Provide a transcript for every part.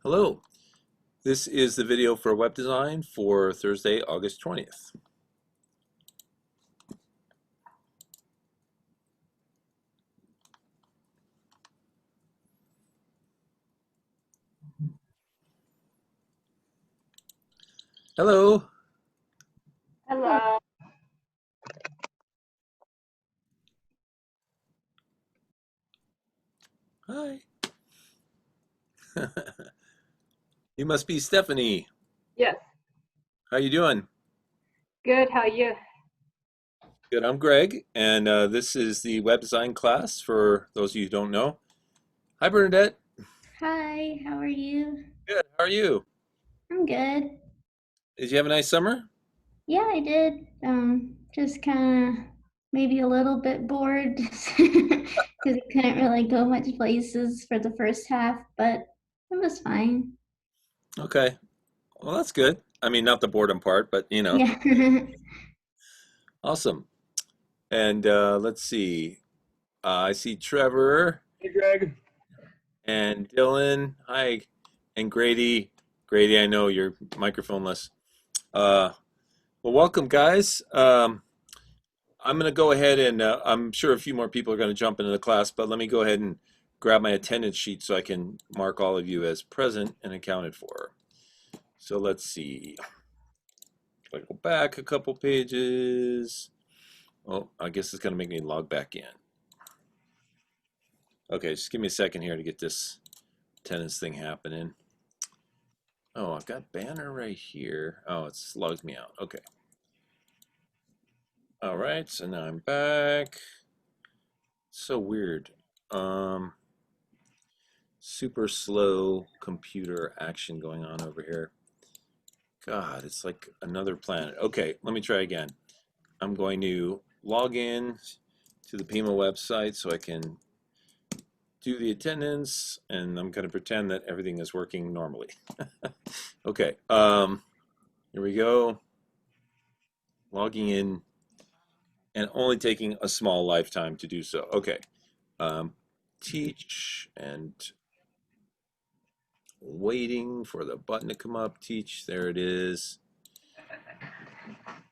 Hello, this is the video for web design for Thursday, August 20th. Hello. Hello. Hi. You must be Stephanie. Yes. How you doing? Good. How are you? Good, I'm Greg, and this is the web design class for those of you who don't know. Hi, Bernadette. Hi, how are you? Good, how are you? I'm good. Did you have a nice summer? Yeah, I did. Just kind of maybe a little bit bored because we couldn't really go much places for the first half, but it was fine. Okay, well, that's good. I mean, not the boredom part, but Yeah. awesome. And let's see. I see Trevor Hey Greg. and Dylan. Hi, and Grady. Grady, I know you're microphoneless. Uh, well, welcome, guys. I'm going to go ahead and I'm sure a few more people are going to jump into the class, but let me go ahead and grab my attendance sheet so I can mark all of you as present and accounted for. So let's see. If I go back a couple pages. Oh, I guess it's going to make me log back in. Okay, just give me a second here to get this attendance thing happening. Oh, I've got banner right here. Oh, it's logged me out. Okay. All right, so now I'm back. So weird. Um, Super slow computer action going on over here. God, it's like another planet. Okay, let me try again. I'm going to log in to the Pima website so I can do the attendance, and I'm going to pretend that everything is working normally. Okay, here we go. Logging in, and only taking a small lifetime to do so. Okay, um, teach and waiting for the button to come up. Teach, there it is.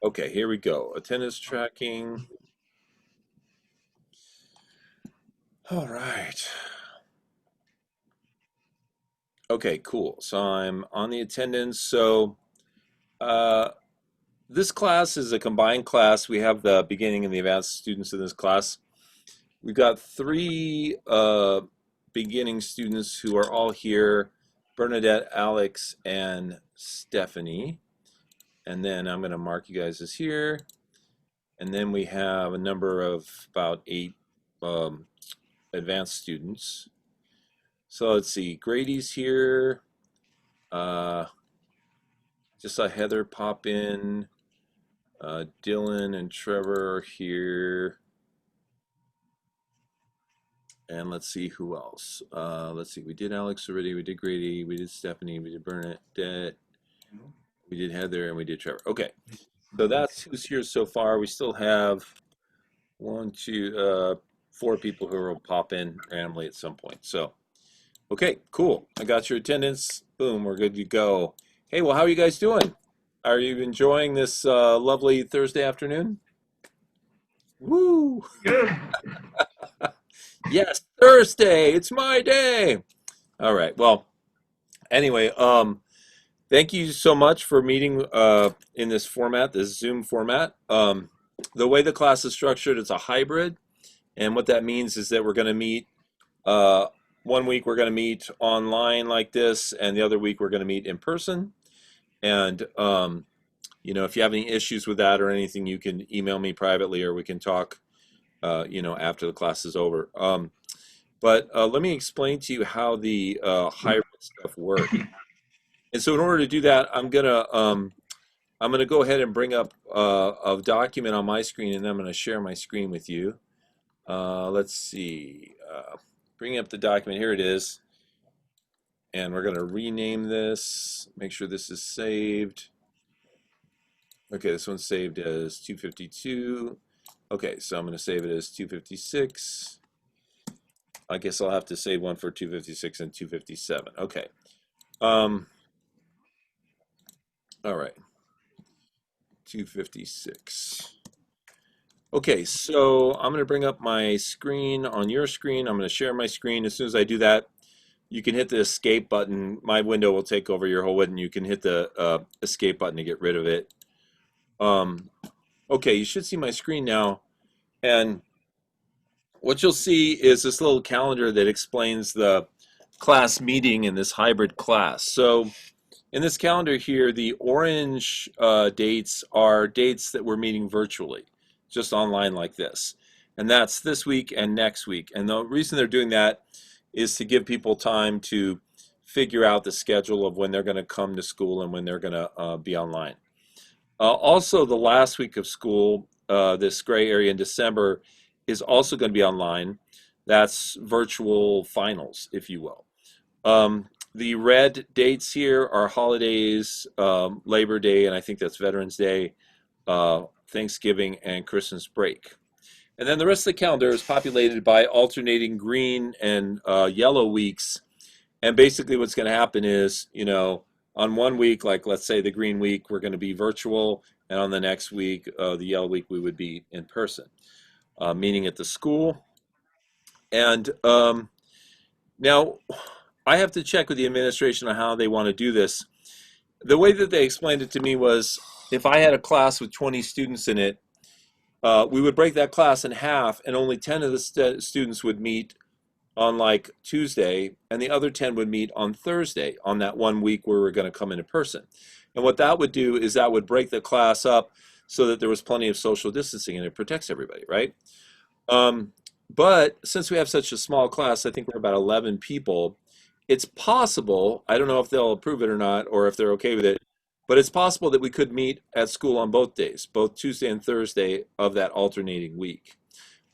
Okay, here we go. Attendance tracking. All right. Okay, cool. So I'm on the attendance. So uh, this class is a combined class. We have the beginning and the advanced students in this class. We've got three beginning students who are all here, Bernadette, Alex, and Stephanie. And then I'm going to mark you guys as here. And then we have a number of about 8 um, advanced students. So let's see, Grady's here. Uh, just saw Heather pop in. Dylan and Trevor are here. And let's see who else. Let's see, we did Alex already, we did Grady, we did Stephanie, we did Bernadette, we did Heather, and we did Trevor. Okay, so that's who's here so far. We still have one, two, 4 people who will pop in randomly at some point. So, okay, cool. I got your attendance. Boom, we're good to go. Hey, well, how are you guys doing? Are you enjoying this lovely Thursday afternoon? Woo! Good. Yes, Thursday. It's my day. All right. Well, anyway, thank you so much for meeting in this format, this Zoom format. The way the class is structured, it's a hybrid, and what that means is that we're going to meet uh, one week we're going to meet online like this, and the other week we're going to meet in person. And if you have any issues with that or anything, you can email me privately, or we can talk, after the class is over. But let me explain to you how the hybrid stuff works. And so, in order to do that, I'm gonna go ahead and bring up a document on my screen, and then I'm gonna share my screen with you. Let's see. Bring up the document. Here it is. And we're gonna rename this. Make sure this is saved. Okay, this one's saved as 252. Okay, so I'm gonna save it as 256. I guess I'll have to save one for 256 and 257. Okay. Um, all right, 256. Okay, so I'm going to bring up my screen on your screen. I'm going to share my screen. As soon as I do that, you can hit the escape button. My window will take over your whole window. You can hit the escape button to get rid of it. Okay, you should see my screen now. And what you'll see is this little calendar that explains the class meeting in this hybrid class. So in this calendar here, the orange dates are dates that we're meeting virtually, just online like this. And that's this week and next week. And the reason they're doing that is to give people time to figure out the schedule of when they're going to come to school and when they're going to be online. Also, the last week of school, this gray area in December, is also going to be online. That's virtual finals, if you will. The red dates here are holidays, Labor Day, and I think that's Veterans Day, Thanksgiving, and Christmas break. And then the rest of the calendar is populated by alternating green and yellow weeks. And basically what's going to happen is, on one week, like let's say the green week, we're going to be virtual, and on the next week, the yellow week, we would be in person, meeting at the school. And now I have to check with the administration on how they want to do this. The way that they explained it to me was if I had a class with 20 students in it, we would break that class in half, and only 10 of the students would meet on like Tuesday, and the other 10 would meet on Thursday on that one week where we're going to come in person. And what that would do is that would break the class up so that there was plenty of social distancing and it protects everybody, right? But since we have such a small class, I think we're about 11 people, it's possible, I don't know if they'll approve it or not, or if they're okay with it, but it's possible that we could meet at school on both days, both Tuesday and Thursday of that alternating week.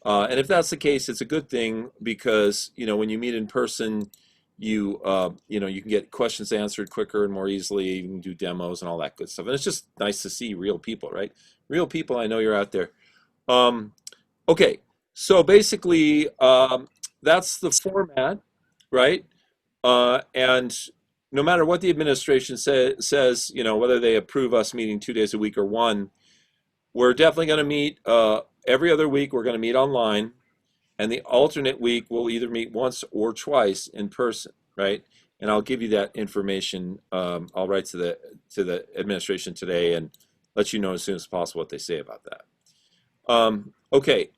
And if that's the case, it's a good thing because, when you meet in person, you can get questions answered quicker and more easily. You can do demos and all that good stuff. And it's just nice to see real people, right? Real people, I know you're out there. Okay, so basically, that's the format, right? And no matter what the administration says, whether they approve us meeting 2 days a week or one, we're definitely going to meet every other week. We're going to meet online, and the alternate week we'll either meet once or twice in person, right? And I'll give you that information. I'll write to the administration today and let you know as soon as possible what they say about that. Okay.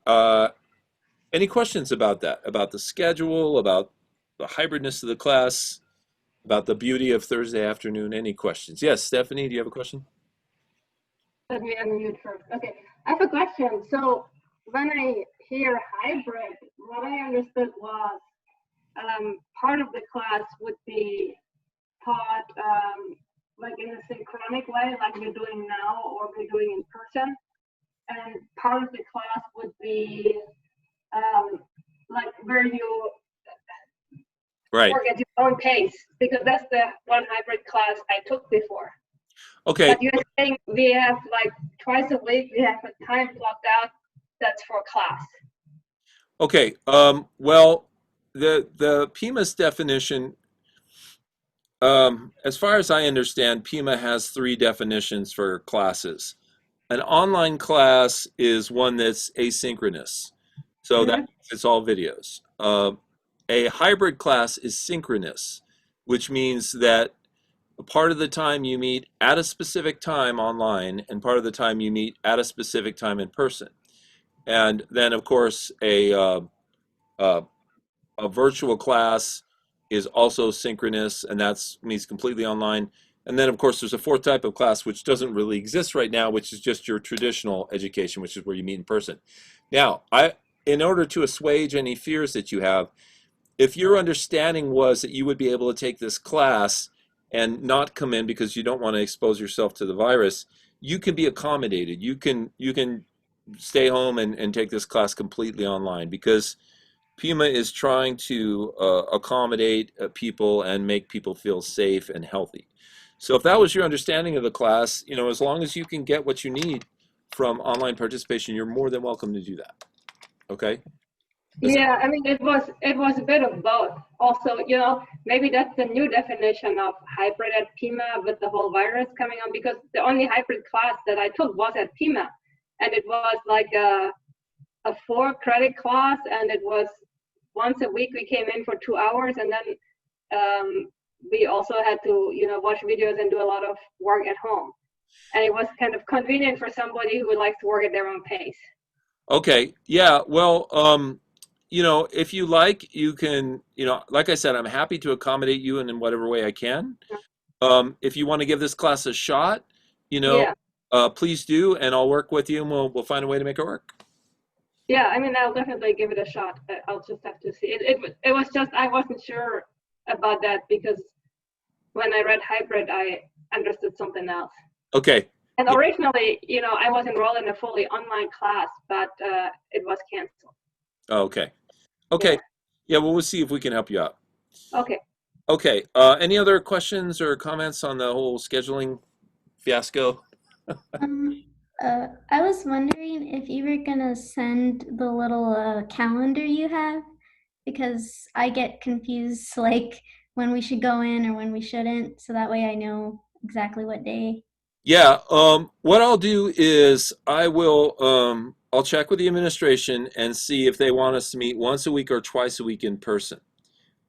Any questions about that? About the schedule? About the hybridness of the class? About the beauty of Thursday afternoon? Any questions? Yes, Stephanie, do you have a question? Let me unmute first. Okay, I have a question. So when I hear hybrid, what I understood was part of the class would be taught like in a synchronic way, like we're doing now or we're doing in person. And part of the class would be like where you Right. work at your own pace, because that's the one hybrid class I took before. Okay. But you're saying we have like twice a week, we have a time blocked out that's for class. Okay. Well, the PIMA's definition, as far as I understand, PIMA has three definitions for classes. An online class is one that's asynchronous, so that means it's all videos. A hybrid class is synchronous, which means that part of the time you meet at a specific time online, and part of the time you meet at a specific time in person. And then, of course, a virtual class is also synchronous, and that means completely online. And then, of course, there's a fourth type of class which doesn't really exist right now, which is just your traditional education, which is where you meet in person. Now, in order to assuage any fears that you have, if your understanding was that you would be able to take this class and not come in because you don't want to expose yourself to the virus, you can be accommodated. You can stay home and take this class completely online, because PIMA is trying to accommodate people and make people feel safe and healthy. So if that was your understanding of the class, as long as you can get what you need from online participation, you're more than welcome to do that. Okay? Yeah, I mean, it was a bit of both. Also, maybe that's the new definition of hybrid at Pima with the whole virus coming on, because the only hybrid class that I took was at Pima, and it was like a 4 credit class, and it was once a week we came in for 2 hours, and then we also had to, watch videos and do a lot of work at home. And it was kind of convenient for somebody who likes to work at their own pace. Okay. Yeah. Well, if you like, you can, like I said, I'm happy to accommodate you in whatever way I can. If you want to give this class a shot, you know, Yeah. please do, and I'll work with you, and we'll find a way to make it work. Yeah, I mean, I'll definitely give it a shot. I'll just have to see. It was just, I wasn't sure about that because when I read hybrid, I understood something else. Okay. And originally, I was enrolled in a fully online class, but it was canceled. Oh, okay. Okay. Yeah. Well, we'll see if we can help you out. Okay. Okay. Any other questions or comments on the whole scheduling fiasco? Um, I was wondering if you were gonna send the little calendar you have, because I get confused like when we should go in or when we shouldn't, so that way I know exactly what day. Yeah. What I'll do is I'll check with the administration and see if they want us to meet once a week or twice a week in person.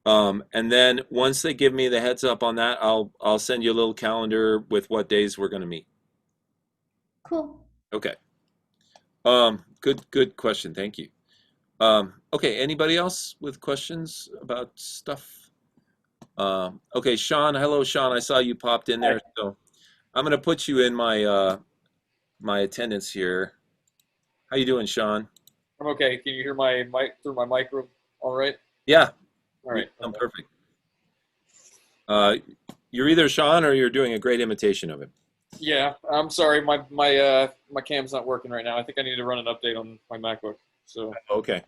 And then once they give me the heads up on that, I'll send you a little calendar with what days we're going to meet. Cool. Okay. Good question. Thank you. Okay. Anybody else with questions about stuff? Okay, Sean. Hello, Sean. I saw you popped in there, so I'm going to put you in my attendance here. How you doing, Sean? I'm okay. Can you hear my mic through my micro? All right. Yeah, All right. I'm Okay. perfect. You're either Sean or you're doing a great imitation of him. Yeah. I'm sorry. My cam's not working right now. I think I need to run an update on my MacBook. So Okay.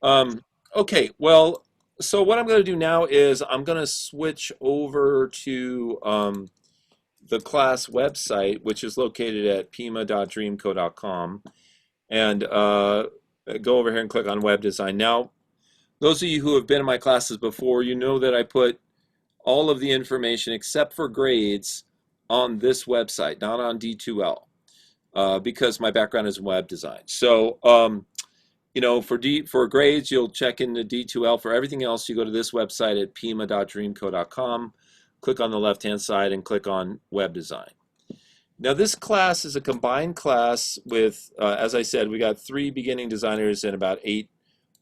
Um, okay. Well, so what I'm going to do now is I'm going to switch over to the class website, which is located at pima.dreamco.com, and go over here and click on web design. Now, those of you who have been in my classes before, you know that I put all of the information except for grades on this website, not on D2L, because my background is in web design. So, for grades, you'll check into D2L. For everything else, you go to this website at pima.dreamco.com, click on the left-hand side, and click on web design. Now, this class is a combined class with, as I said, we got 3 beginning designers and about 8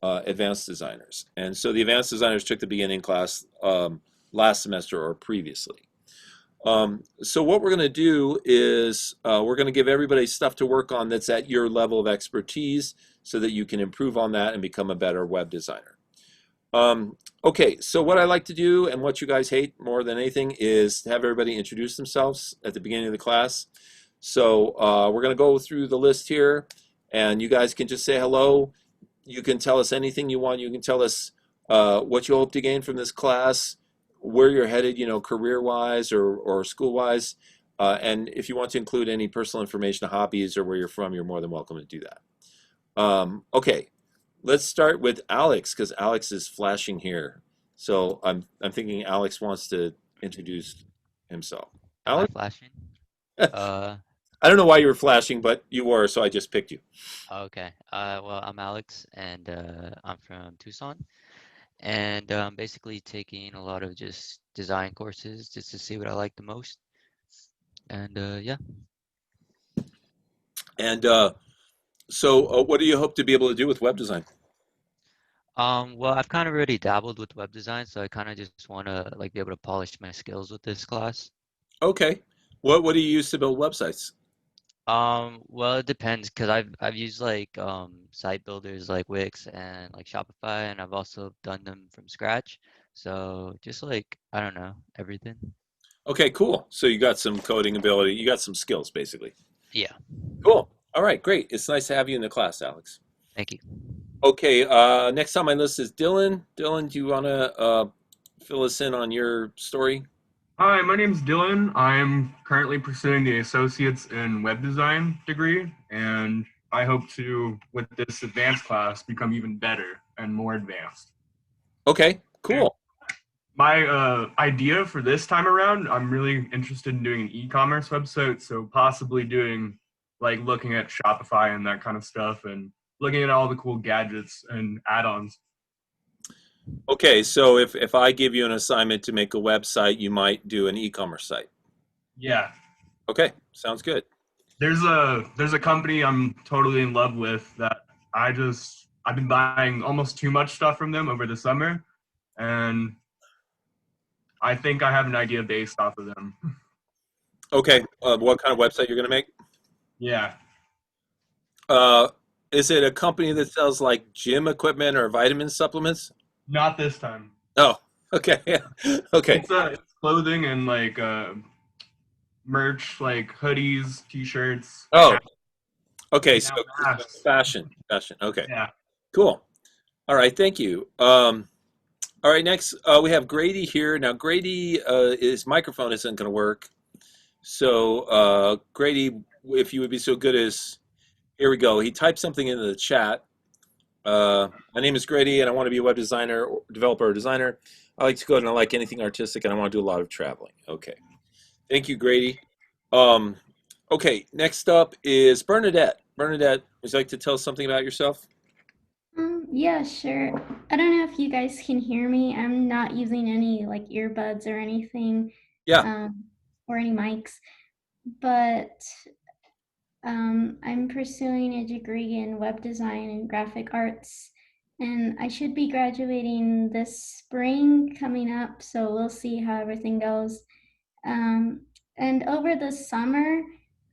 advanced designers. And so the advanced designers took the beginning class last semester or previously. So what we're going to do is we're going to give everybody stuff to work on that's at your level of expertise so that you can improve on that and become a better web designer. Okay, so what I like to do and what you guys hate more than anything is to have everybody introduce themselves at the beginning of the class. So we're going to go through the list here, and you guys can just say hello. You can tell us anything you want. You can tell us what you hope to gain from this class, where you're headed, career-wise or school-wise. And if you want to include any personal information, hobbies, or where you're from, you're more than welcome to do that. Okay, let's start with Alex, because Alex is flashing here. So I'm thinking Alex wants to introduce himself. Am I Alex? flashing? I don't know why you were flashing, but you were, so I just picked you. Okay. Well, I'm Alex, and I'm from Tucson, and I'm basically taking a lot of just design courses just to see what I like the most. And yeah. And so what do you hope to be able to do with web design? Well, I've kind of already dabbled with web design, so I kind of just want to like be able to polish my skills with this class. Okay. What do you use to build websites? Well, it depends because I've used like site builders like Wix and like Shopify, and I've also done them from scratch. So just like I don't know, everything. Okay, cool. So you got some coding ability. You got some skills, basically. Yeah. Cool. All right, great. It's nice to have you in the class, Alex. Thank you. Okay, next on my list is Dylan. Dylan, do you want to fill us in on your story? Hi, my name's Dylan. I'm currently pursuing the Associates in Web Design degree, and I hope to, with this advanced class, become even better and more advanced. Okay, cool. My idea for this time around, I'm really interested in doing an e-commerce website, so possibly doing like looking at Shopify and that kind of stuff, and looking at all the cool gadgets and add-ons. Okay, so if I give you an assignment to make a website, you might do an e-commerce site. Yeah, Okay, sounds good. there's a company I'm totally in love with that I've been buying almost too much stuff from them over the summer, and I think I have an idea based off of them. Okay, what kind of website you're going to make? Yeah, Uh, is it a company that sells like gym equipment or vitamin supplements? not this time. Oh, okay, okay. It's clothing and like merch, like hoodies, t-shirts, Oh, hats, okay. and So now masks. fashion. Okay, Yeah. cool. All right, thank you. All right, next we have Grady here. Now, Grady, his microphone isn't going to work. So, Grady, if you would be so good as, here we go. He typed something into the chat. My name is Grady, and I want to be a web designer, developer, or designer. I like to code, and I like anything artistic, and I want to do a lot of traveling. Okay, thank you, Grady. Um, okay, next up is Bernadette. Bernadette, would you like to tell us something about yourself? Yeah, sure. I don't know if you guys can hear me. I'm not using any like earbuds or anything, Yeah. um, or any mics, but I'm pursuing a degree in web design and graphic arts, and I should be graduating this spring coming up, so we'll see how everything goes. Um, and over the summer,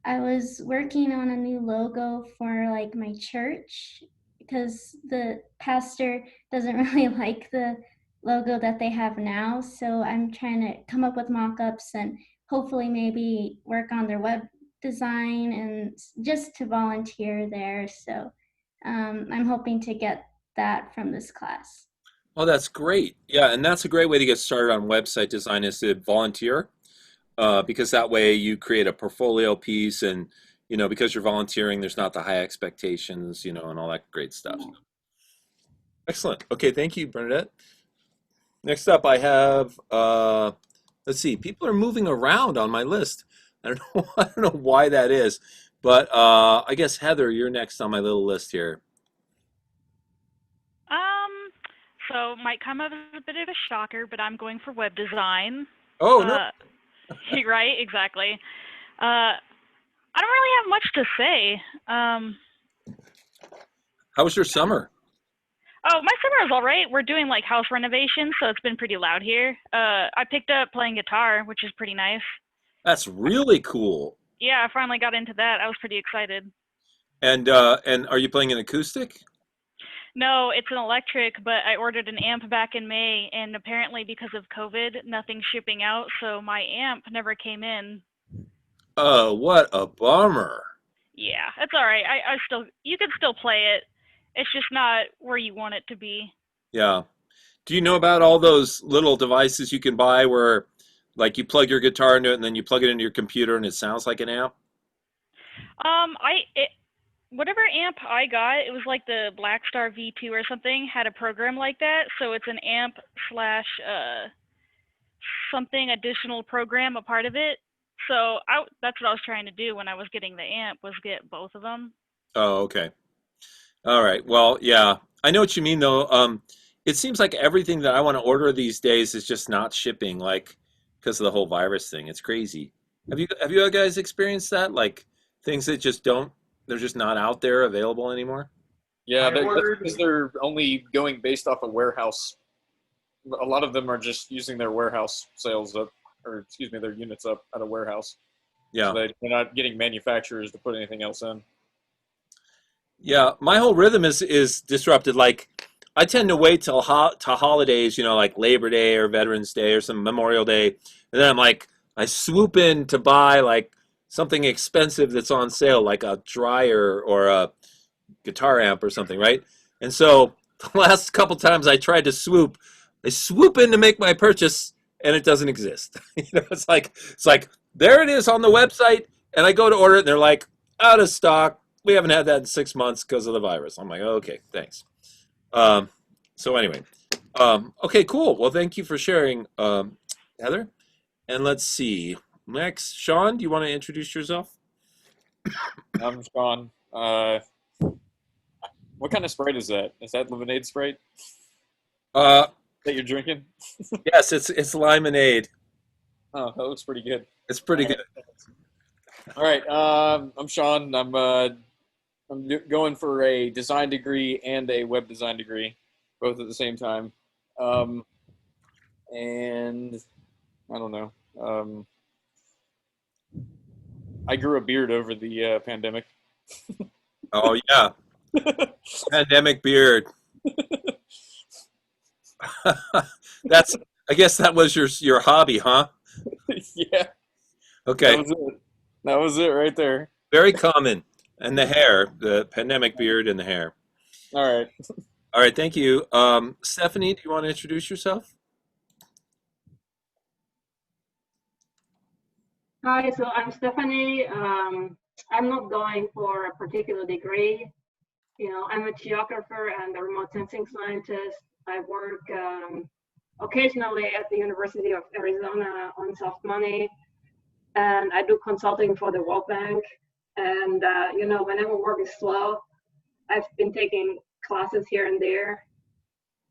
I was working on a new logo for like my church because the pastor doesn't really like the logo that they have now. So I'm trying to come up with mock-ups and hopefully maybe work on their web design and just to volunteer there. So I'm hoping to get that from this class. Oh, that's great. Yeah, and that's a great way to get started on website design is to volunteer, because that way you create a portfolio piece, and because you're volunteering, there's not the high expectations, and all that great stuff. Excellent. Okay, thank you, Bernadette. Next up, I have, let's see, people are moving around on my list. I don't know, I don't know why that is, but I guess Heather, you're next on my little list here. So might come as a bit of a shocker, but I'm going for web design. Oh, no. Right, exactly. I don't really have much to say. How was your summer? Oh, my summer is all right. We're doing like house renovations, so it's been pretty loud here. I picked up playing guitar, which is pretty nice. That's really cool. Yeah, I finally got into that. I was pretty excited. And are you playing an acoustic? No, it's an electric, but I ordered an amp back in May, and apparently because of COVID, nothing's shipping out, so my amp never came in. Oh, what a bummer. Yeah, it's all right. You can still play it. It's just not where you want it to be. Yeah. Do you know about all those little devices you can buy where, like, you plug your guitar into it and then you plug it into your computer and it sounds like an amp? Whatever amp I got, it was like the Blackstar V2 or something, had a program like that. So it's an amp slash something additional program, a part of it. So that's what I was trying to do when I was getting the amp, was get both of them. Oh, okay. All right. Well, yeah. I know what you mean, though. It seems like everything that I want to order these days is just not shipping, like, because of the whole virus thing. It's crazy. Have you guys experienced that? Like, things that just don't, they're just not out there available anymore? Yeah, I that's ordered. because they're only going based off of warehouse. A lot of them are just using their warehouse sales up, or excuse me, their units up at a warehouse. Yeah. So they're not getting manufacturers to put anything else in. Yeah, my whole rhythm is disrupted. Like, I tend to wait till to holidays, like Labor Day or Veterans Day or some Memorial Day, and then I swoop in to buy like something expensive that's on sale, like a dryer or a guitar amp or something, right? And so the last couple times I swoop in to make my purchase, and it doesn't exist. It's like there it is on the website, and I go to order it, and they're like out of stock. We haven't had that in 6 months because of the virus. I'm like, okay, thanks. So anyway, okay, cool. Well, thank you for sharing, Heather. And let's see. Next, Sean, do you want to introduce yourself? I'm Sean. What kind of Sprite is that? Is that lemonade Sprite Uh, that you're drinking? yes, it's lemonade. Oh, that looks pretty good. It's pretty All good. right. All right. I'm Sean. Going for a design degree and a web design degree, both at the same time. And I don't know. I grew a beard over the pandemic. Oh yeah, pandemic beard. That's. I guess that was your hobby, huh? Yeah, Okay, That was it right there. very common. And the hair, the pandemic beard and the hair. All right. All right, thank you. Stephanie, do you want to introduce yourself? Hi, so I'm Stephanie. I'm not going for a particular degree. I'm a geographer and a remote sensing scientist. I work occasionally at the University of Arizona on soft money, and I do consulting for the World Bank. And whenever work is slow, I've been taking classes here and there,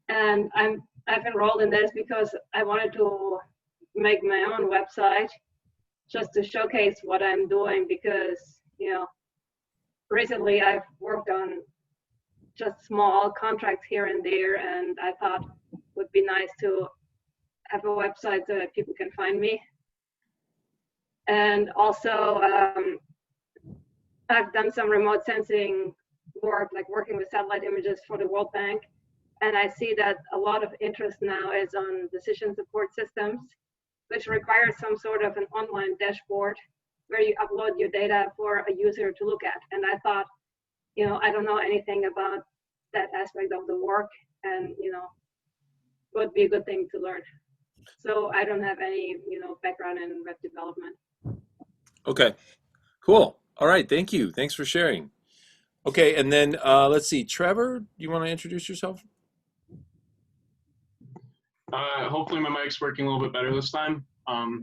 and I've enrolled in this because I wanted to make my own website just to showcase what I'm doing, because recently I've worked on just small contracts here and there, and I thought it would be nice to have a website so that people can find me. And also I've done some remote sensing work, like working with satellite images for the World Bank, and I see that a lot of interest now is on decision support systems, which requires some sort of an online dashboard where you upload your data for a user to look at. And I thought, I don't know anything about that aspect of the work, and would be a good thing to learn. So I don't have any background in web development. Okay, cool. All right, thank you. Thanks for sharing. Okay, and then let's see. Trevor, you want to introduce yourself? Hopefully my mic's working a little bit better this time.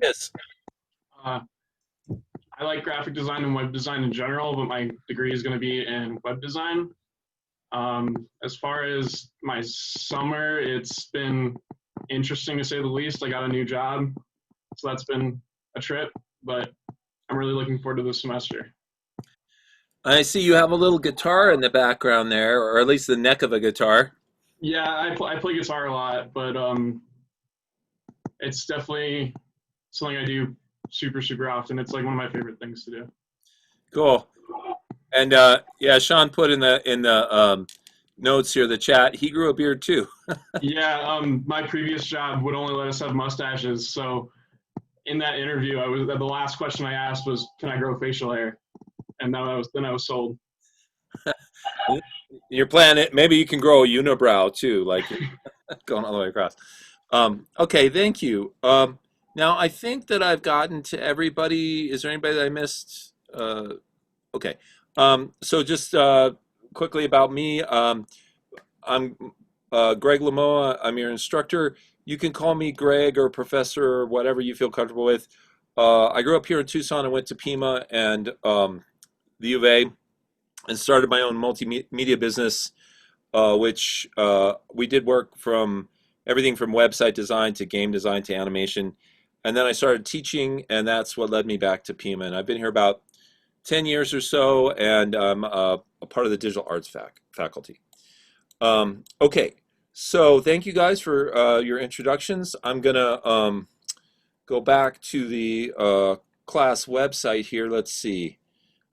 Yes. Uh, I like graphic design and web design in general, but my degree is going to be in web design. As far as my summer, it's been interesting to say the least. I got a new job, so that's been a trip, but I'm really looking forward to this semester. I see you have a little guitar in the background there, or at least the neck of a guitar. Yeah, I play guitar a lot, but it's definitely something I do super often. It's like one of my favorite things to do. Cool. And yeah, Sean put in the notes here, the chat. He grew a beard too. Yeah, my previous job would only let us have mustaches, so in that interview, the last question I asked was, "Can I grow facial hair?" And then I was sold. Your plan, maybe you can grow a unibrow too, like going all the way across. Okay, thank you. Now I think that I've gotten to everybody. Is there anybody that I missed? Okay. So just quickly about me. I'm Greg Lamoa. I'm your instructor. You can call me Greg or Professor or whatever you feel comfortable with. I grew up here in Tucson and went to Pima and the U of A and started my own multimedia business, which we did work from everything from website design to game design to animation. And then I started teaching, and that's what led me back to Pima. And I've been here about 10 years or so, and I'm a part of the digital arts faculty. Okay, so thank you guys for your introductions. I'm gonna go back to the class website here. Let's see.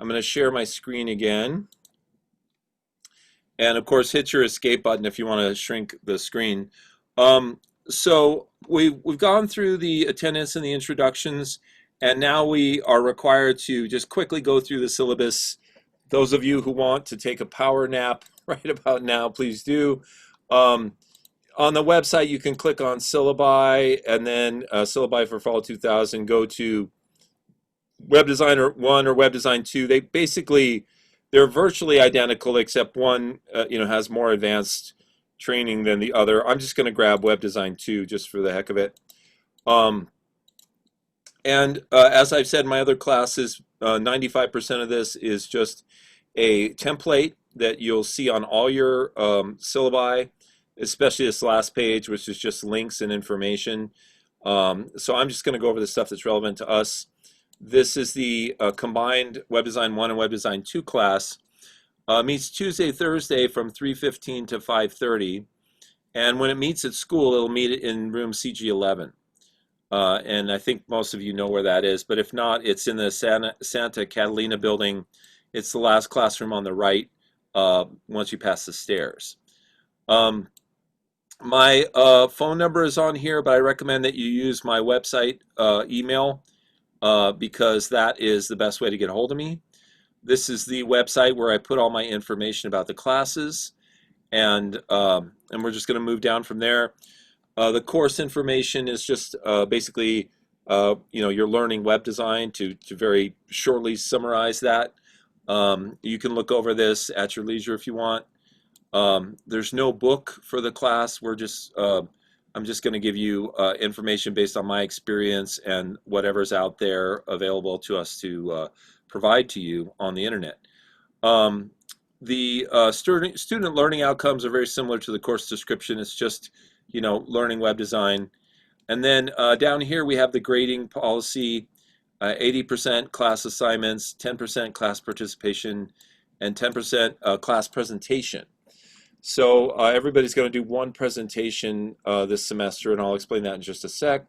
I'm gonna share my screen again. And of course, hit your escape button if you want to shrink the screen. So we've gone through the attendance and the introductions, and now we are required to just quickly go through the syllabus. Those of you who want to take a power nap right about now, please do. On the website, you can click on syllabi, and then syllabi for fall 2000. Go to Web Designer 1 or Web Design 2. They're virtually identical, except one has more advanced training than the other. I'm just going to grab Web Design 2 just for the heck of it. And as I've said, my other classes, 95% of this is just a template that you'll see on all your syllabi, especially this last page, which is just links and information. So I'm just going to go over the stuff that's relevant to us. This is the combined Web Design 1 and Web Design 2 class. Meets Tuesday, Thursday from 3:15 to 5:30. And when it meets at school, it'll meet in room CG11. And I think most of you know where that is, but if not, it's in the Santa Catalina building. It's the last classroom on the right once you pass the stairs. My phone number is on here, but I recommend that you use my website email because that is the best way to get a hold of me. This is the website where I put all my information about the classes, and we're just going to move down from there. The course information is just basically, you're learning web design. To very shortly summarize that, you can look over this at your leisure if you want. There's no book for the class. I'm just going to give you information based on my experience and whatever's out there available to us to provide to you on the internet. The student learning outcomes are very similar to the course description. It's just, learning web design. And then down here we have the grading policy, 80% class assignments, 10% class participation, and 10% class presentation. So everybody's going to do one presentation this semester, and I'll explain that in just a sec.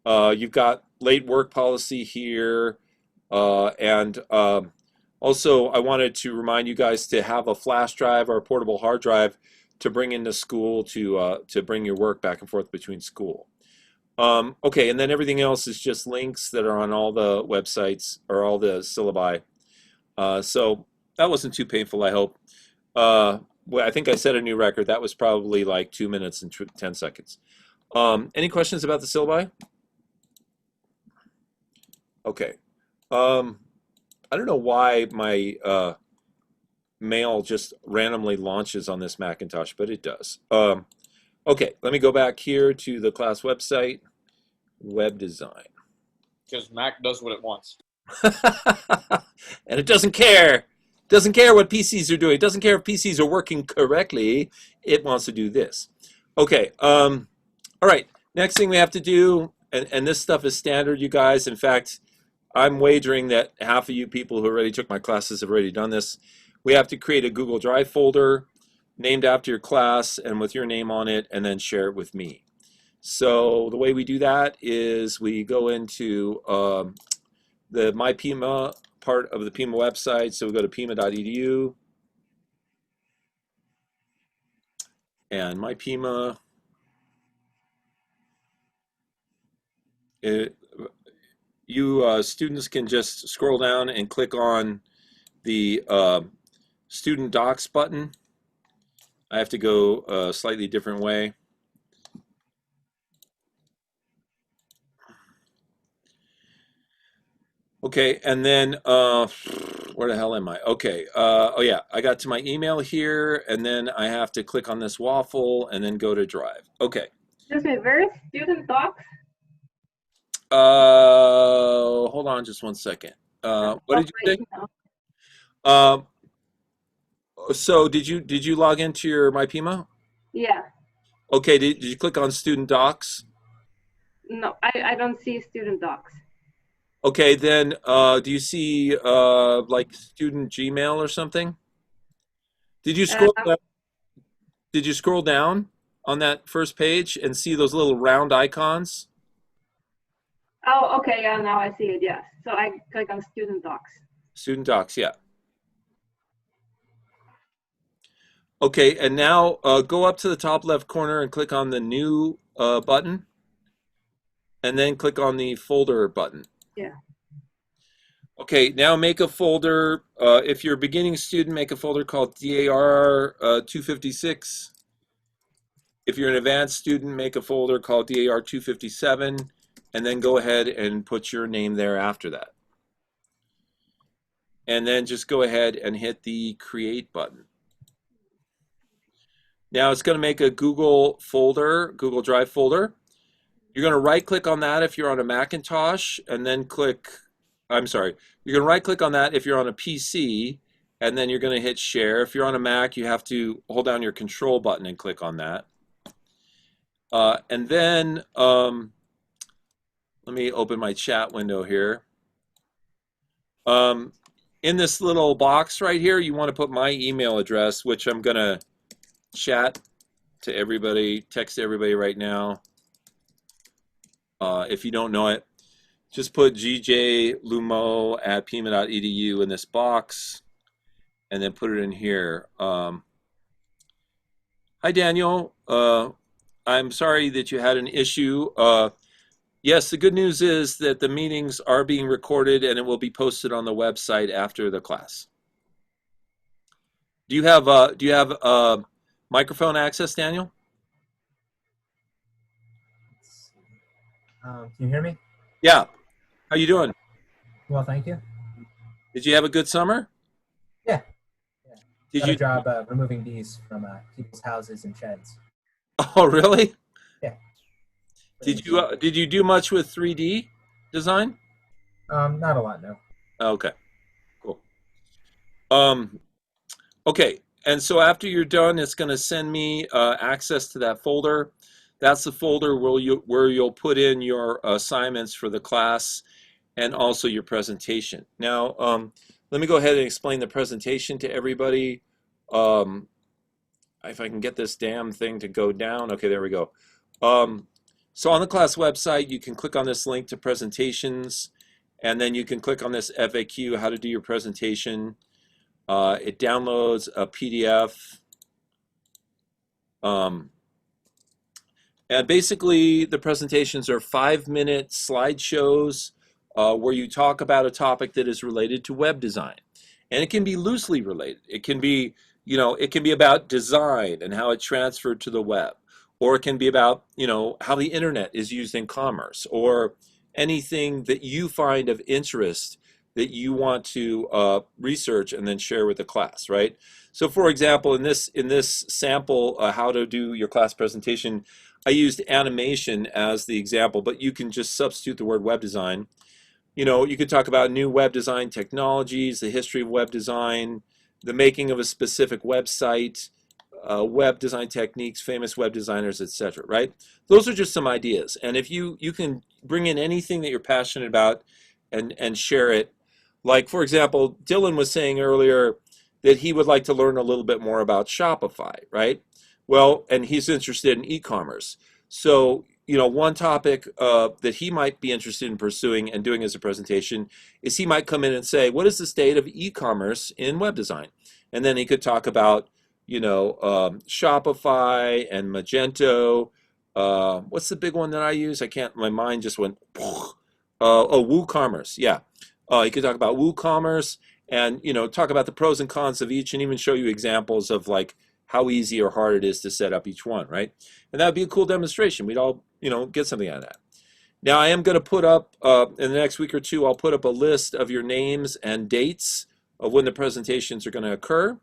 You've got late work policy here, and also I wanted to remind you guys to have a flash drive or a portable hard drive to bring into school to bring your work back and forth between school. Okay, and then everything else is just links that are on all the websites or all the syllabi. So that wasn't too painful, I hope. Well, I think I set a new record. That was probably like 2 minutes and 10 seconds. Any questions about the syllabi? Okay. I don't know why my mail just randomly launches on this Macintosh, but it does. Okay, let me go back here to the class website, web design. Because Mac does what it wants. And it doesn't care. Doesn't care what PCs are doing. It doesn't care if PCs are working correctly. It wants to do this. Okay. All right. Next thing we have to do, and this stuff is standard, you guys. In fact, I'm wagering that half of you people who already took my classes have already done this. We have to create a Google Drive folder named after your class and with your name on it, and then share it with me. So the way we do that is we go into the MyPima part of the Pima website. So we go to pima.edu, and MyPima. You students can just scroll down and click on the student docs button. I have to go a slightly different way. Okay, and then where the hell am I? Okay, oh yeah, I got to my email here, and then I have to click on this waffle and then go to Drive. Okay. Excuse me, where is student docs? Hold on just one second. What did you say? So did you log into your MyPima? Yeah. Okay, did you click on student docs? No, I don't see student docs. Okay, then do you see like student Gmail or something? Did you scroll down? Did you scroll down on that first page and see those little round icons? Oh, okay, yeah, now I see it, yes. So I click on student docs. Student docs, yeah. Okay, and now go up to the top left corner and click on the new button, and then click on the folder button. Yeah. Okay, now make a folder. If you're a beginning student, make a folder called DAR256. If you're an advanced student, make a folder called DAR257, and then go ahead and put your name there after that. And then just go ahead and hit the create button. Now it's going to make a Google folder, Google Drive folder. You're going to right click on that if you're on a Macintosh and then click, I'm sorry, you're going to right click on that if you're on a PC and then you're going to hit share. If you're on a Mac, you have to hold down your control button and click on that. And then let me open my chat window here. In this little box right here, you want to put my email address, which I'm going to chat to everybody, text everybody right now. If you don't know it, just put gjlumo@pima.edu in this box and then put it in here. Hi, Daniel. I'm sorry that you had an issue. Yes, the good news is that the meetings are being recorded and it will be posted on the website after the class. Do you have microphone access, Daniel? Can you hear me? Yeah. How you doing? Well, thank you. Did you have a good summer? Yeah. Did Got you? a job removing bees from people's houses and sheds. Oh, really? Yeah. Did you do much with 3D design? Not a lot, no. Okay, cool. Okay, and so after you're done, it's going to send me access to that folder. That's the folder where you'll put in your assignments for the class and also your presentation. Now, let me go ahead and explain the presentation to everybody. If I can get this damn thing to go down. Okay, there we go. So on the class website, you can click on this link to presentations, and then you can click on this FAQ, how to do your presentation. It downloads a PDF. And basically, the presentations are 5-minute slideshows where you talk about a topic that is related to web design. And it can be loosely related. It can be, it can be about design and how it transferred to the web. Or it can be about, how the internet is used in commerce, or anything that you find of interest that you want to research and then share with the class, right? So for example, in this sample, how to do your class presentation, I used animation as the example, but you can just substitute the word web design. You could talk about new web design technologies, the history of web design, the making of a specific website, web design techniques, famous web designers, etc. Right? Those are just some ideas, and if you can bring in anything that you're passionate about and share it. Like for example, Dylan was saying earlier that he would like to learn a little bit more about Shopify, right? Well, and he's interested in e-commerce. So, one topic that he might be interested in pursuing and doing as a presentation is he might come in and say, what is the state of e-commerce in web design? And then he could talk about, Shopify and Magento. What's the big one that I use? My mind just went, WooCommerce. Yeah. He could talk about WooCommerce and, talk about the pros and cons of each and even show you examples of like how easy or hard it is to set up each one, right? And that would be a cool demonstration. We'd all, get something out of that. Now I am going to put up, in the next week or two, I'll put up a list of your names and dates of when the presentations are going to occur.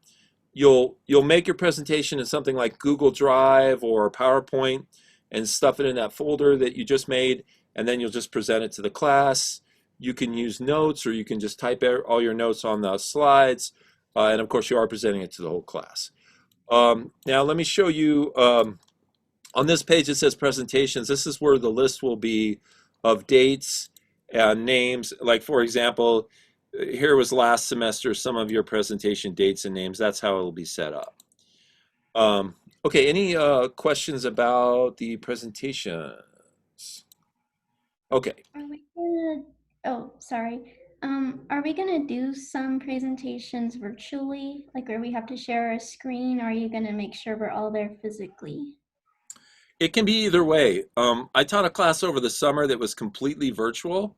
You'll make your presentation in something like Google Drive or PowerPoint and stuff it in that folder that you just made, and then you'll just present it to the class. You can use notes, or you can just type all your notes on the slides, and of course you are presenting it to the whole class. Now let me show you, on this page it says presentations. This is where the list will be of dates and names. Like for example, here was last semester, some of your presentation dates and names. That's how it will be set up. Okay, any questions about the presentations? Okay. Are we gonna, oh, sorry. Are we gonna do some presentations virtually, like where we have to share our screen, or are you gonna make sure we're all there physically? It can be either way. I taught a class over the summer that was completely virtual,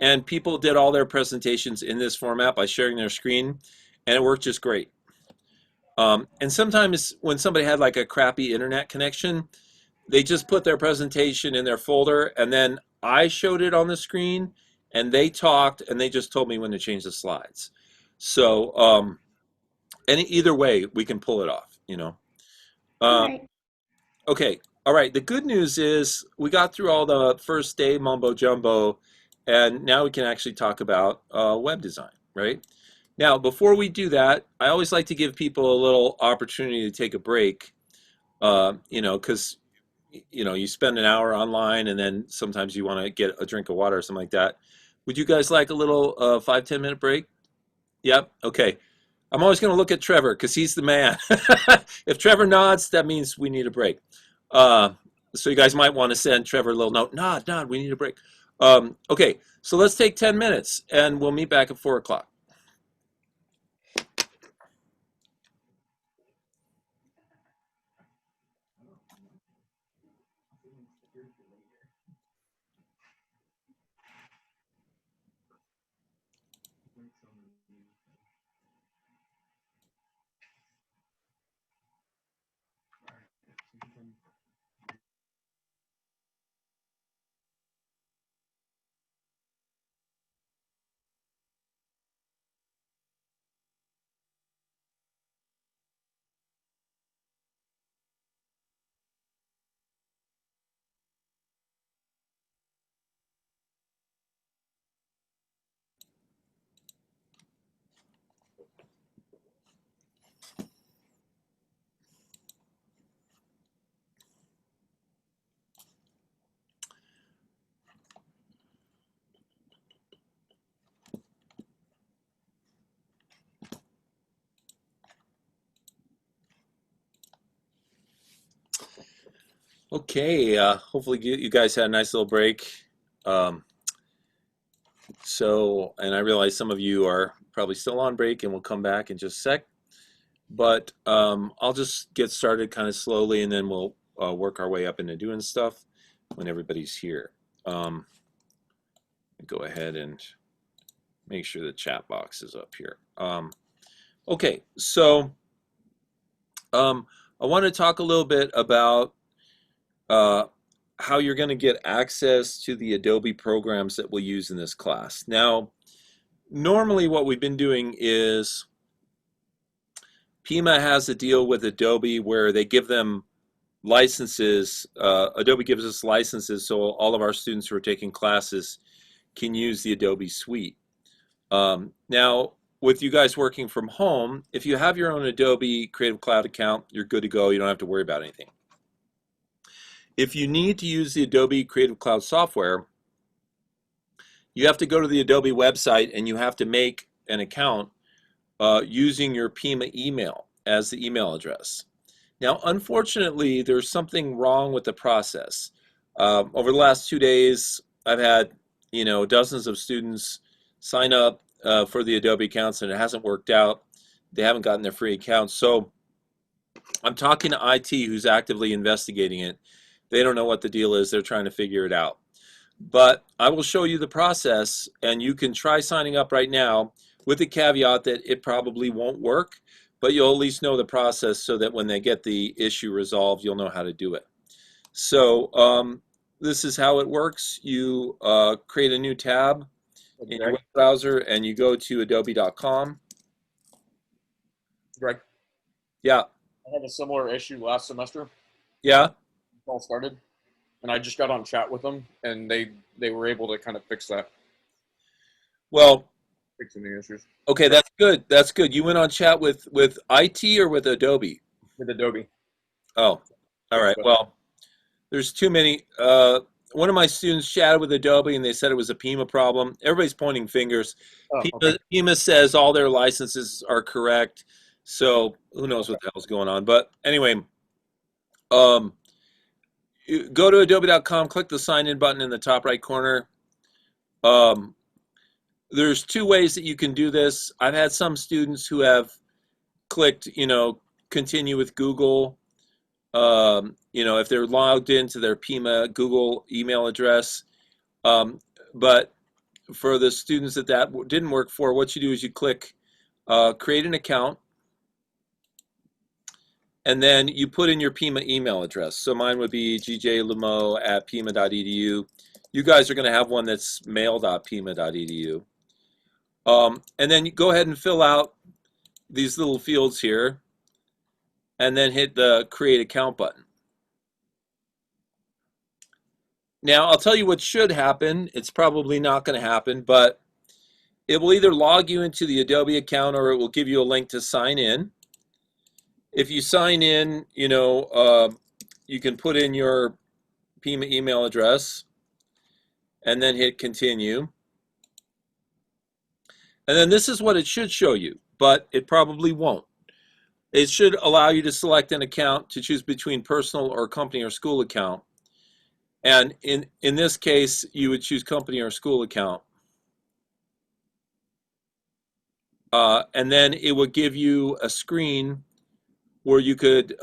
and people did all their presentations in this format by sharing their screen, and it worked just great. And sometimes when somebody had like a crappy internet connection, they just put their presentation in their folder, and then I showed it on the screen, and they talked, and they just told me when to change the slides. So, and either way, we can pull it off, All Uh, right. okay. All right. The good news is we got through all the first day mumbo jumbo, and now we can actually talk about web design, right? Now, before we do that, I always like to give people a little opportunity to take a break, because you spend an hour online and then sometimes you want to get a drink of water or something like that. Would you guys like a little 5-10 minute break? Yep. Okay. I'm always going to look at Trevor because he's the man. If Trevor nods, that means we need a break. Uh, so you guys might want to send Trevor a little note. Nod, we need a break. Okay, so let's take 10 minutes and we'll meet back at 4 o'clock. Okay, hopefully you guys had a nice little break. Um, and I realize some of you are probably still on break and we'll come back in just a sec. But I'll just get started kind of slowly and then we'll work our way up into doing stuff when everybody's here. Go ahead and make sure the chat box is up here. Okay, so I want to talk a little bit about how you're going to get access to the Adobe programs that we'll use in this class. Now, normally what we've been doing is Pima has a deal with Adobe where they give them licenses. Adobe gives us licenses so all of our students who are taking classes can use the Adobe suite. Now, with you guys working from home, if you have your own Adobe Creative Cloud account, you're good to go. You don't have to worry about anything. If you need to use the Adobe Creative Cloud software, you have to go to the Adobe website and you have to make an account using your Pima email as the email address. Now, unfortunately, there's something wrong with the process. Over the last 2 days, I've had dozens of students sign up for the Adobe accounts and it hasn't worked out. They haven't gotten their free accounts. So I'm talking to IT who's actively investigating it. They don't know what the deal is. They're trying to figure it out. But I will show you the process and you can try signing up right now with the caveat that it probably won't work, but you'll at least know the process so that when they get the issue resolved, you'll know how to do it. So this is how it works. You create a new tab in your web browser and you go to adobe.com. Greg, Yeah. I had a similar issue last semester. Yeah. It all started, and I just got on chat with them, and they were able to kind of fix that, Well, fixing the issues okay, that's good. That's good. You went on chat with IT or with Adobe? with Adobe. Oh, all right. Well, there's too many. One of my students chatted with Adobe and they said it was a Pima problem. Everybody's pointing fingers. Oh, okay. Pima says all their licenses are correct. So who knows what the hell's going on. But anyway, you go to adobe.com, click the sign in button in the top right corner. There's two ways that you can do this. I've had some students who have clicked, continue with Google. If they're logged into their Pima Google email address. But for the students that didn't work for, what you do is you click create an account, and then you put in your Pima email address. So mine would be gjlumo@pima.edu. You guys are going to have one that's mail.pima.edu. And then you go ahead and fill out these little fields here. and then hit the create account button. Now, I'll tell you what should happen. It's probably not going to happen, but it will either log you into the Adobe account or it will give you a link to sign in. If you sign in, you can put in your PIMA email address and then hit continue. And then this is what it should show you, but it probably won't. It should allow you to select an account to choose between personal or company or school account. And in this case, you would choose company or school account. And then it would give you a screen where you could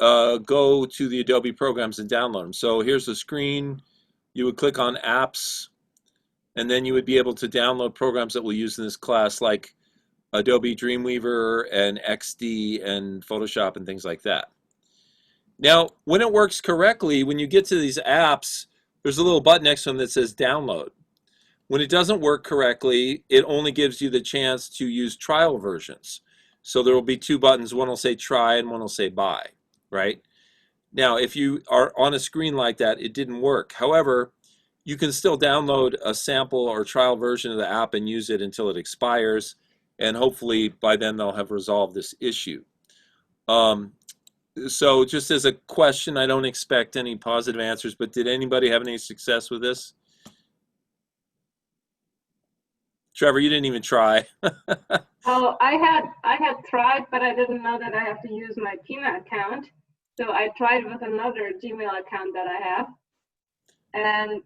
go to the Adobe programs and download them. So here's the screen. You would click on apps, and then you would be able to download programs that we'll use in this class, like Adobe Dreamweaver and XD and Photoshop and things like that. Now, when it works correctly, when you get to these apps, there's a little button next to them that says download. When it doesn't work correctly, it only gives you the chance to use trial versions. So there will be two buttons. One will say try and one will say buy, right? Now, if you are on a screen like that, it didn't work. However, you can still download a sample or trial version of the app and use it until it expires. And hopefully by then they'll have resolved this issue. So just as a question, I don't expect any positive answers, but did anybody have any success with this? Trevor, you didn't even try. Oh, I had tried, but I didn't know that I have to use my PIMA account. So I tried with another Gmail account that I have. And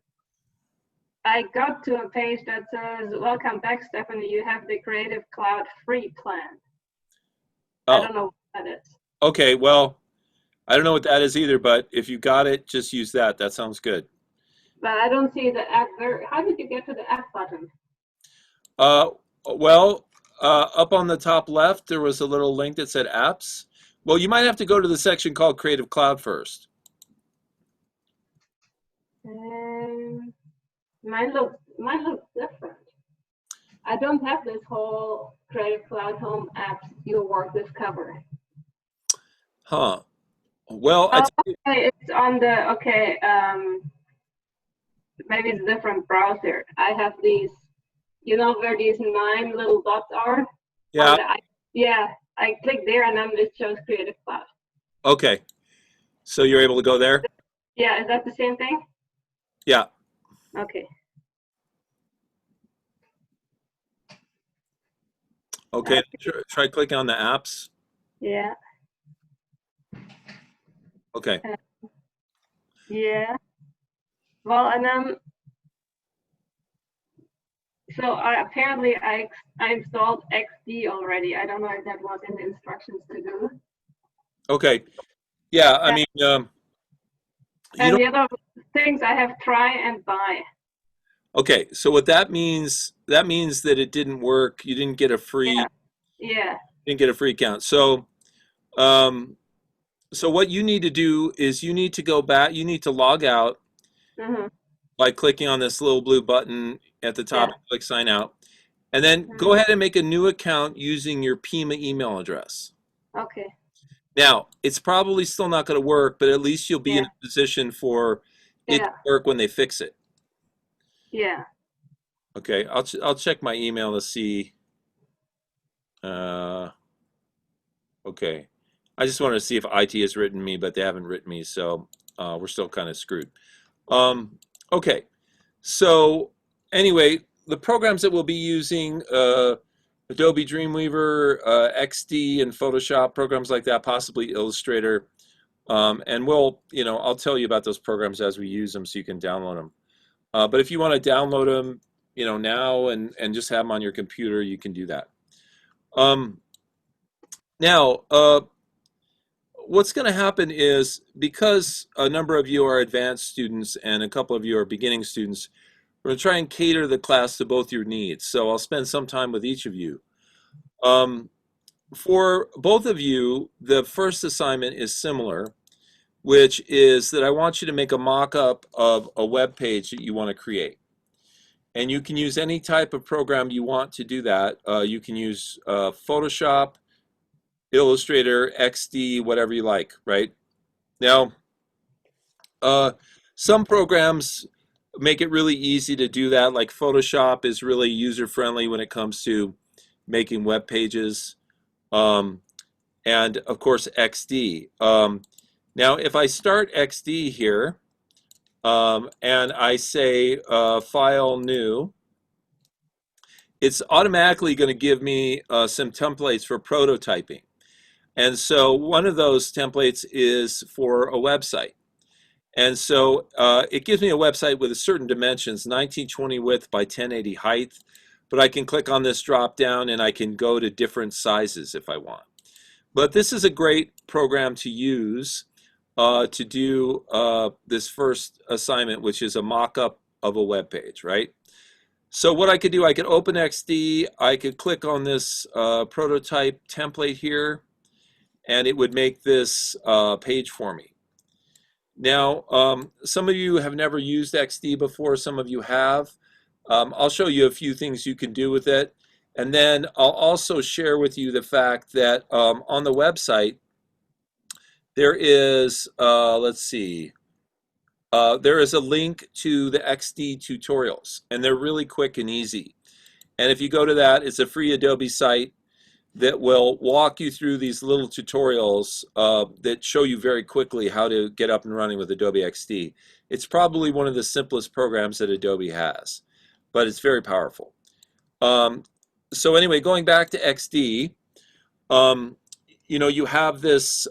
I got to a page that says, welcome back, Stephanie. You have the Creative Cloud free plan. Oh. I don't know what that is. Okay, well, I don't know what that is either, but if you got it, just use that. That sounds good. But I don't see the app there. How did you get to the app button? Well, up on the top left, there was a little link that said apps. Well, you might have to go to the section called Creative Cloud first. Mine looks different. I don't have this whole Creative Cloud Home apps your work discover. Huh. Well, okay, it's on the maybe it's a different browser. I have these, you know where these 9 little dots are? Yeah. I click there and then it shows Creative Cloud. Okay. So you're able to go there? Yeah, is that the same thing? Yeah. Okay. Okay. Try clicking on the apps. Yeah. Okay. Yeah. Well, and then so apparently I installed XD already. I don't know if that was in the instructions to do. Okay. Yeah, I mean, and the other things I have try and buy. Okay, so what that means that it didn't work. You didn't get a free. Yeah. Didn't get a free account. So, so what you need to do is you need to go back. You need to log out by clicking on this little blue button at the top. Click sign out, and then go ahead and make a new account using your PIMA email address. Okay. Now, it's probably still not going to work, but at least you'll be in a position for it to work when they fix it. Yeah. Okay, I'll check my email to see. Okay, I just wanted to see if IT has written me, but they haven't written me, so we're still kind of screwed. Okay, so anyway, the programs that we'll be using, Adobe Dreamweaver, XD, and Photoshop, programs like that, possibly Illustrator, and we'll, I'll tell you about those programs as we use them, so you can download them. But if you want to download them, now and just have them on your computer, you can do that. Now, what's going to happen is, because a number of you are advanced students and a couple of you are beginning students, we're going to try and cater the class to both your needs. So I'll spend some time with each of you. For both of you, the first assignment is similar, which is that I want you to make a mock-up of a web page that you want to create. And you can use any type of program you want to do that. You can use Photoshop, Illustrator, XD, whatever you like, right? Now, some programs make it really easy to do that, like Photoshop is really user-friendly when it comes to making web pages. And of course, XD. Now, if I start XD here, and I say File New, it's automatically going to give me some templates for prototyping. And so one of those templates is for a website. And so it gives me a website with a certain dimensions, 1920 width by 1080 height. But I can click on this drop down and I can go to different sizes if I want. But this is a great program to use to do this first assignment, which is a mock-up of a web page, right? So what I could do, I could open XD, I could click on this prototype template here, and it would make this page for me. Now, some of you have never used XD before, some of you have. I'll show you a few things you can do with it. And then I'll also share with you the fact that on the website, there is, let's see, there is a link to the XD tutorials, and they're really quick and easy. And if you go to that, it's a free Adobe site that will walk you through these little tutorials that show you very quickly how to get up and running with Adobe XD. It's probably one of the simplest programs that Adobe has, but it's very powerful. So anyway, going back to XD, you know, you have this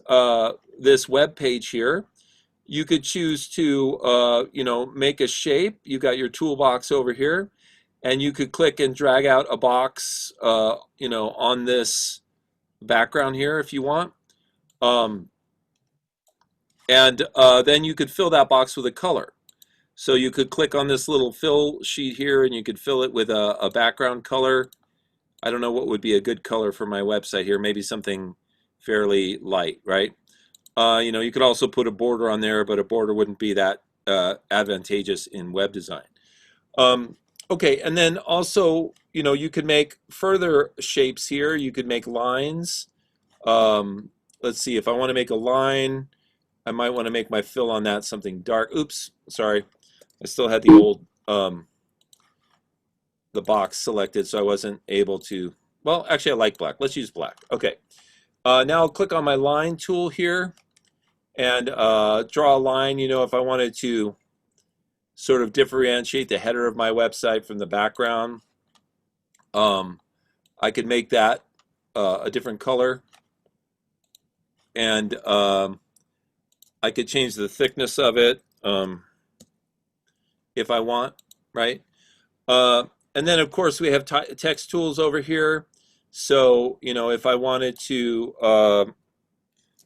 this web page here. You could choose to, you know, make a shape. You got your toolbox over here, and you could click and drag out a box, you know, on this background here if you want. And then you could fill that box with a color. So you could click on this little fill sheet here, and you could fill it with a background color. I don't know what would be a good color for my website here. Maybe something fairly light, right? You know, you could also put a border on there, but a border wouldn't be that advantageous in web design. Okay, and then also, you know, you could make further shapes here. You could make lines. Let's see, if I want to make a line, I might want to make my fill on that something dark. Oops, sorry. I still had the old, the box selected, so I wasn't able to, well, actually I like black. Let's use black. Okay. Now I'll click on my line tool here and draw a line. You know, if I wanted to sort of differentiate the header of my website from the background, I could make that a different color, and I could change the thickness of it if I want, right? And then of course we have text tools over here. So, you know, if I wanted to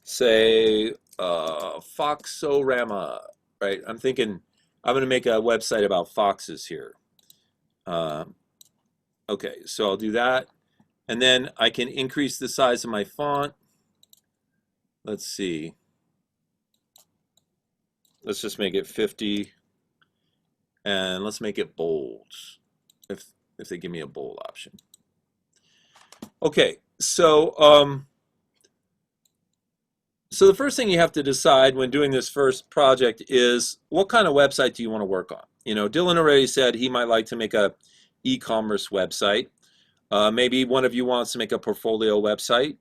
say Foxorama, right? I'm thinking I'm going to make a website about foxes here. Okay, so I'll do that. And then I can increase the size of my font. Let's see. Let's just make it 50. And let's make it bold, if they give me a bold option. Okay, so so the first thing you have to decide when doing this first project is what kind of website do you want to work on? You know, Dylan already said he might like to make a e-commerce website. Maybe one of you wants to make a portfolio website.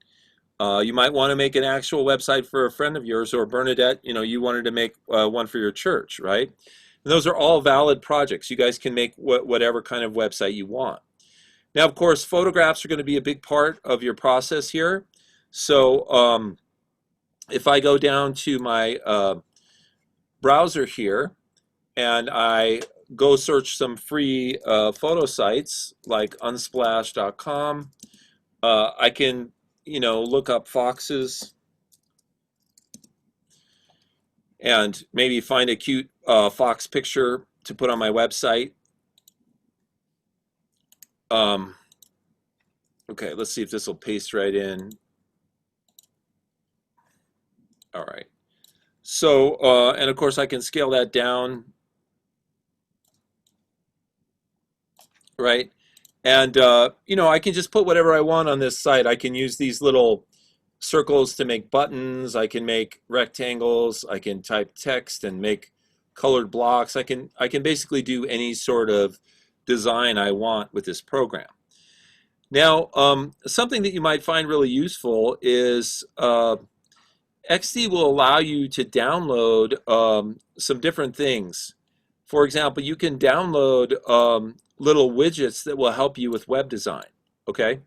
You might want to make an actual website for a friend of yours, or Bernadette, you know, you wanted to make one for your church, right? And those are all valid projects. You guys can make whatever kind of website you want. Now, of course, photographs are going to be a big part of your process here. So if I go down to my browser here and I go search some free photo sites like unsplash.com, I can, you know, look up foxes and maybe find a cute fox picture to put on my website. Okay, let's see if this will paste right in. All right. So, and of course I can scale that down, right? And, you know, I can just put whatever I want on this site. I can use these little circles to make buttons. I can make rectangles. I can type text and make colored blocks. I can basically do any sort of design I want with this program. Now, something that you might find really useful is XD will allow you to download some different things. For example, you can download little widgets that will help you with web design. Okay,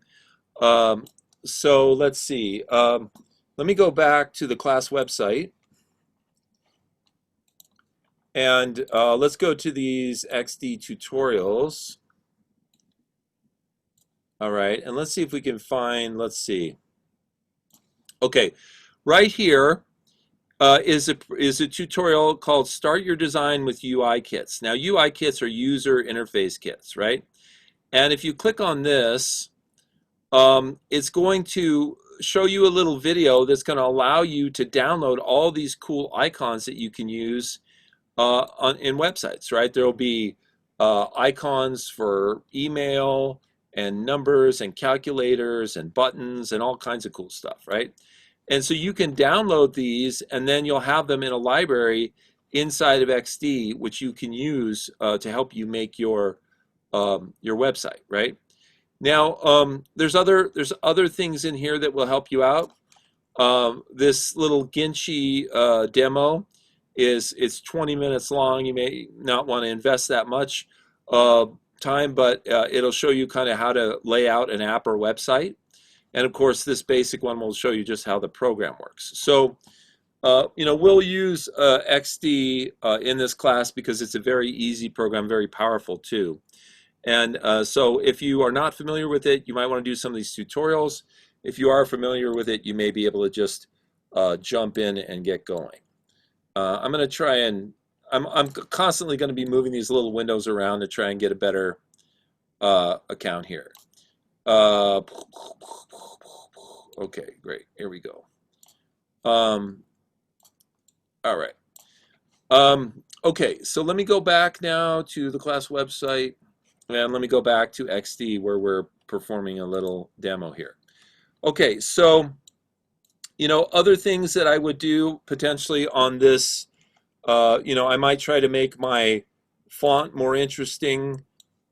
so let's see. Let me go back to the class website, and let's go to these XD tutorials. All right, and let's see if we can find, let's see. Okay, right here is a tutorial called Start Your Design with UI Kits. Now, UI Kits are user interface kits, right? And if you click on this, it's going to show you a little video that's going to allow you to download all these cool icons that you can use in websites, right? There will be icons for email and numbers and calculators and buttons and all kinds of cool stuff, right? And so you can download these, and then you'll have them in a library inside of XD, which you can use to help you make your website, right? Now, there's other things in here that will help you out. This little Ginchy demo it's 20 minutes long. You may not want to invest that much time, but it'll show you kind of how to lay out an app or website. And of course, this basic one will show you just how the program works. So, we'll use XD in this class because it's a very easy program, very powerful too. And so if you are not familiar with it, you might want to do some of these tutorials. If you are familiar with it, you may be able to just jump in and get going. I'm going to try and, I'm constantly going to be moving these little windows around to try and get a better account here. Okay, great. Here we go. All right. Okay, so let me go back now to the class website, and let me go back to XD where we're performing a little demo here. Okay, so, other things that I would do potentially on this, I might try to make my font more interesting.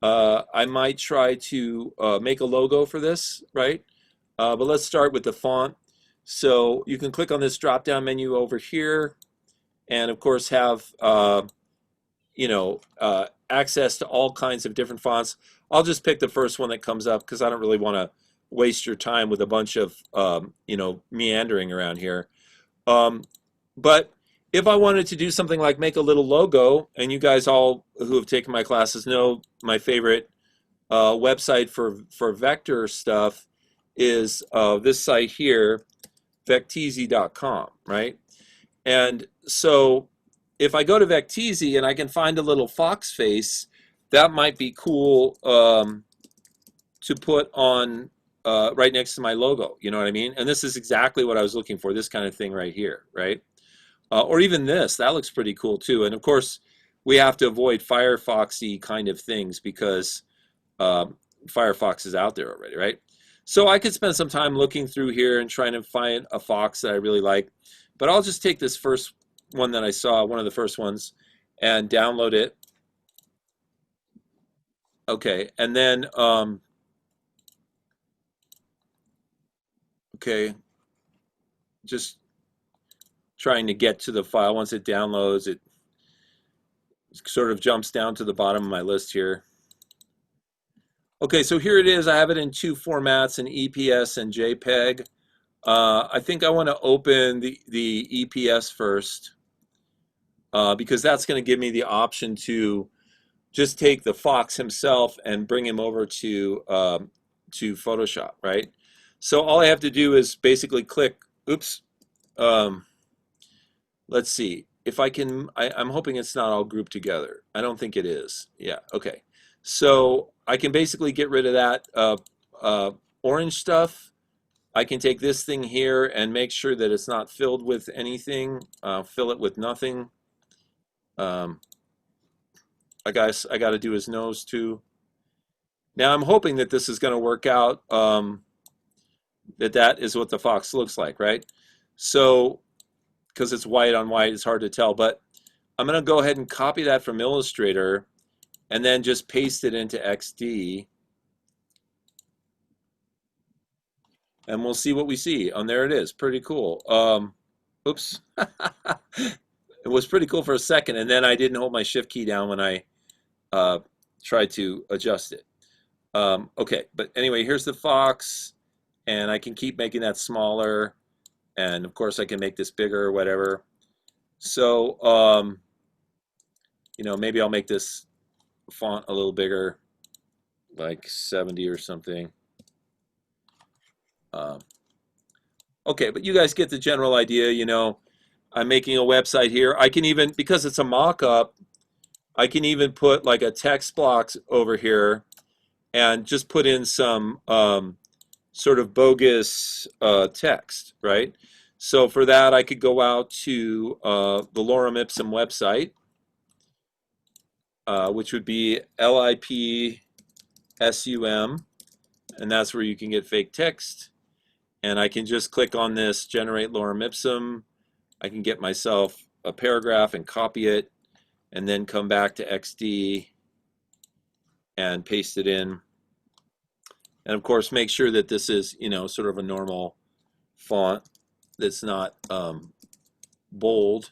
I might try to make a logo for this, right? But let's start with the font. So you can click on this drop-down menu over here, and of course have access to all kinds of different fonts. I'll just pick the first one that comes up because I don't really want to waste your time with a bunch of meandering around here. But if I wanted to do something like make a little logo, and you guys all who have taken my classes know my favorite website for vector stuff is this site here, vecteezy.com, right? And so if I go to Vecteezy and I can find a little fox face, that might be cool to put on right next to my logo, you know what I mean? And this is exactly what I was looking for, this kind of thing right here, right? Or even this, that looks pretty cool too. And of course, we have to avoid Firefoxy kind of things because Firefox is out there already, right? So I could spend some time looking through here and trying to find a fox that I really like. But I'll just take this first one that I saw, one of the first ones, and download it. Okay, and then, okay, just trying to get to the file. Once it downloads, it sort of jumps down to the bottom of my list here. Okay, so here it is. I have it in two formats, an EPS and JPEG. I think I want to open the EPS first because that's going to give me the option to just take the fox himself and bring him over to Photoshop, right? So all I have to do is basically click, oops, let's see. If I can, I'm hoping it's not all grouped together. I don't think it is. Yeah, okay. So I can basically get rid of that orange stuff. I can take this thing here and make sure that it's not filled with anything. Fill it with nothing. I got to do his nose too. Now I'm hoping that this is going to work out that is what the fox looks like, right? So, because it's white on white, it's hard to tell, but I'm going to go ahead and copy that from Illustrator and then just paste it into XD. And we'll see what we see. And there it is. Pretty cool. Oops. It was pretty cool for a second, and then I didn't hold my shift key down when I tried to adjust it. Okay, but anyway, here's the fox, and I can keep making that smaller, and of course I can make this bigger or whatever. So, you know, maybe I'll make this font a little bigger, like 70 or something. Okay, but you guys get the general idea, you know. I'm making a website here. I can even, because it's a mock-up, I can even put like a text block over here and just put in some sort of bogus text, right? So for that, I could go out to the Lorem Ipsum website, which would be LIPSUM, and that's where you can get fake text. And I can just click on this, generate Lorem Ipsum. I can get myself a paragraph and copy it, and then come back to XD and paste it in. And of course, make sure that this is, you know, sort of a normal font that's not bold,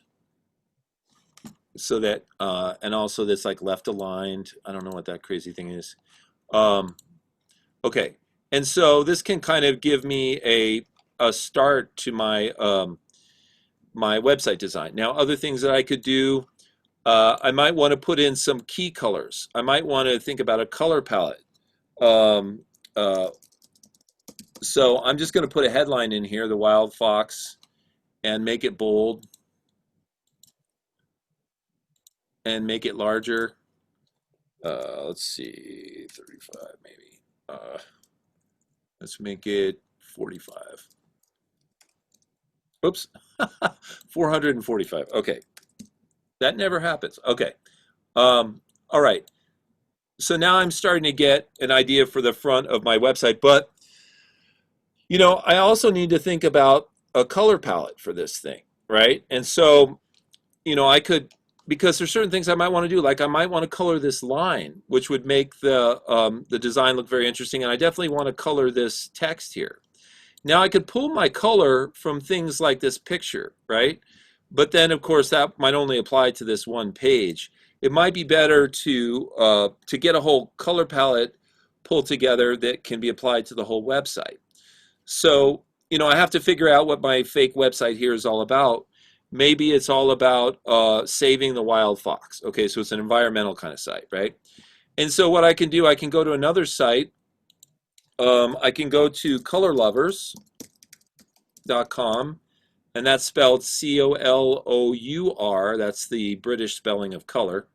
so that, and also that's like left aligned. I don't know what that crazy thing is. Okay, and so this can kind of give me a start to my my website design. Now, other things that I could do, I might want to put in some key colors. I might want to think about a color palette. So I'm just going to put a headline in here, the wild fox, and make it bold and make it larger. Let's see, 35 maybe. Let's make it 45. Oops, 445. Okay, that never happens. Okay, all right. So now I'm starting to get an idea for the front of my website, but you know, I also need to think about a color palette for this thing, right? And so, you know, I could, because there's certain things I might want to do, like I might want to color this line, which would make the design look very interesting, and I definitely want to color this text here. Now I could pull my color from things like this picture, right? But then, of course, that might only apply to this one page. It might be better to get a whole color palette pulled together that can be applied to the whole website. So, you know, I have to figure out what my fake website here is all about. Maybe it's all about saving the wild fox. Okay, so it's an environmental kind of site, right? And so what I can do, I can go to another site. I can go to colorlovers.com, and that's spelled C-O-L-O-U-R. That's the British spelling of color.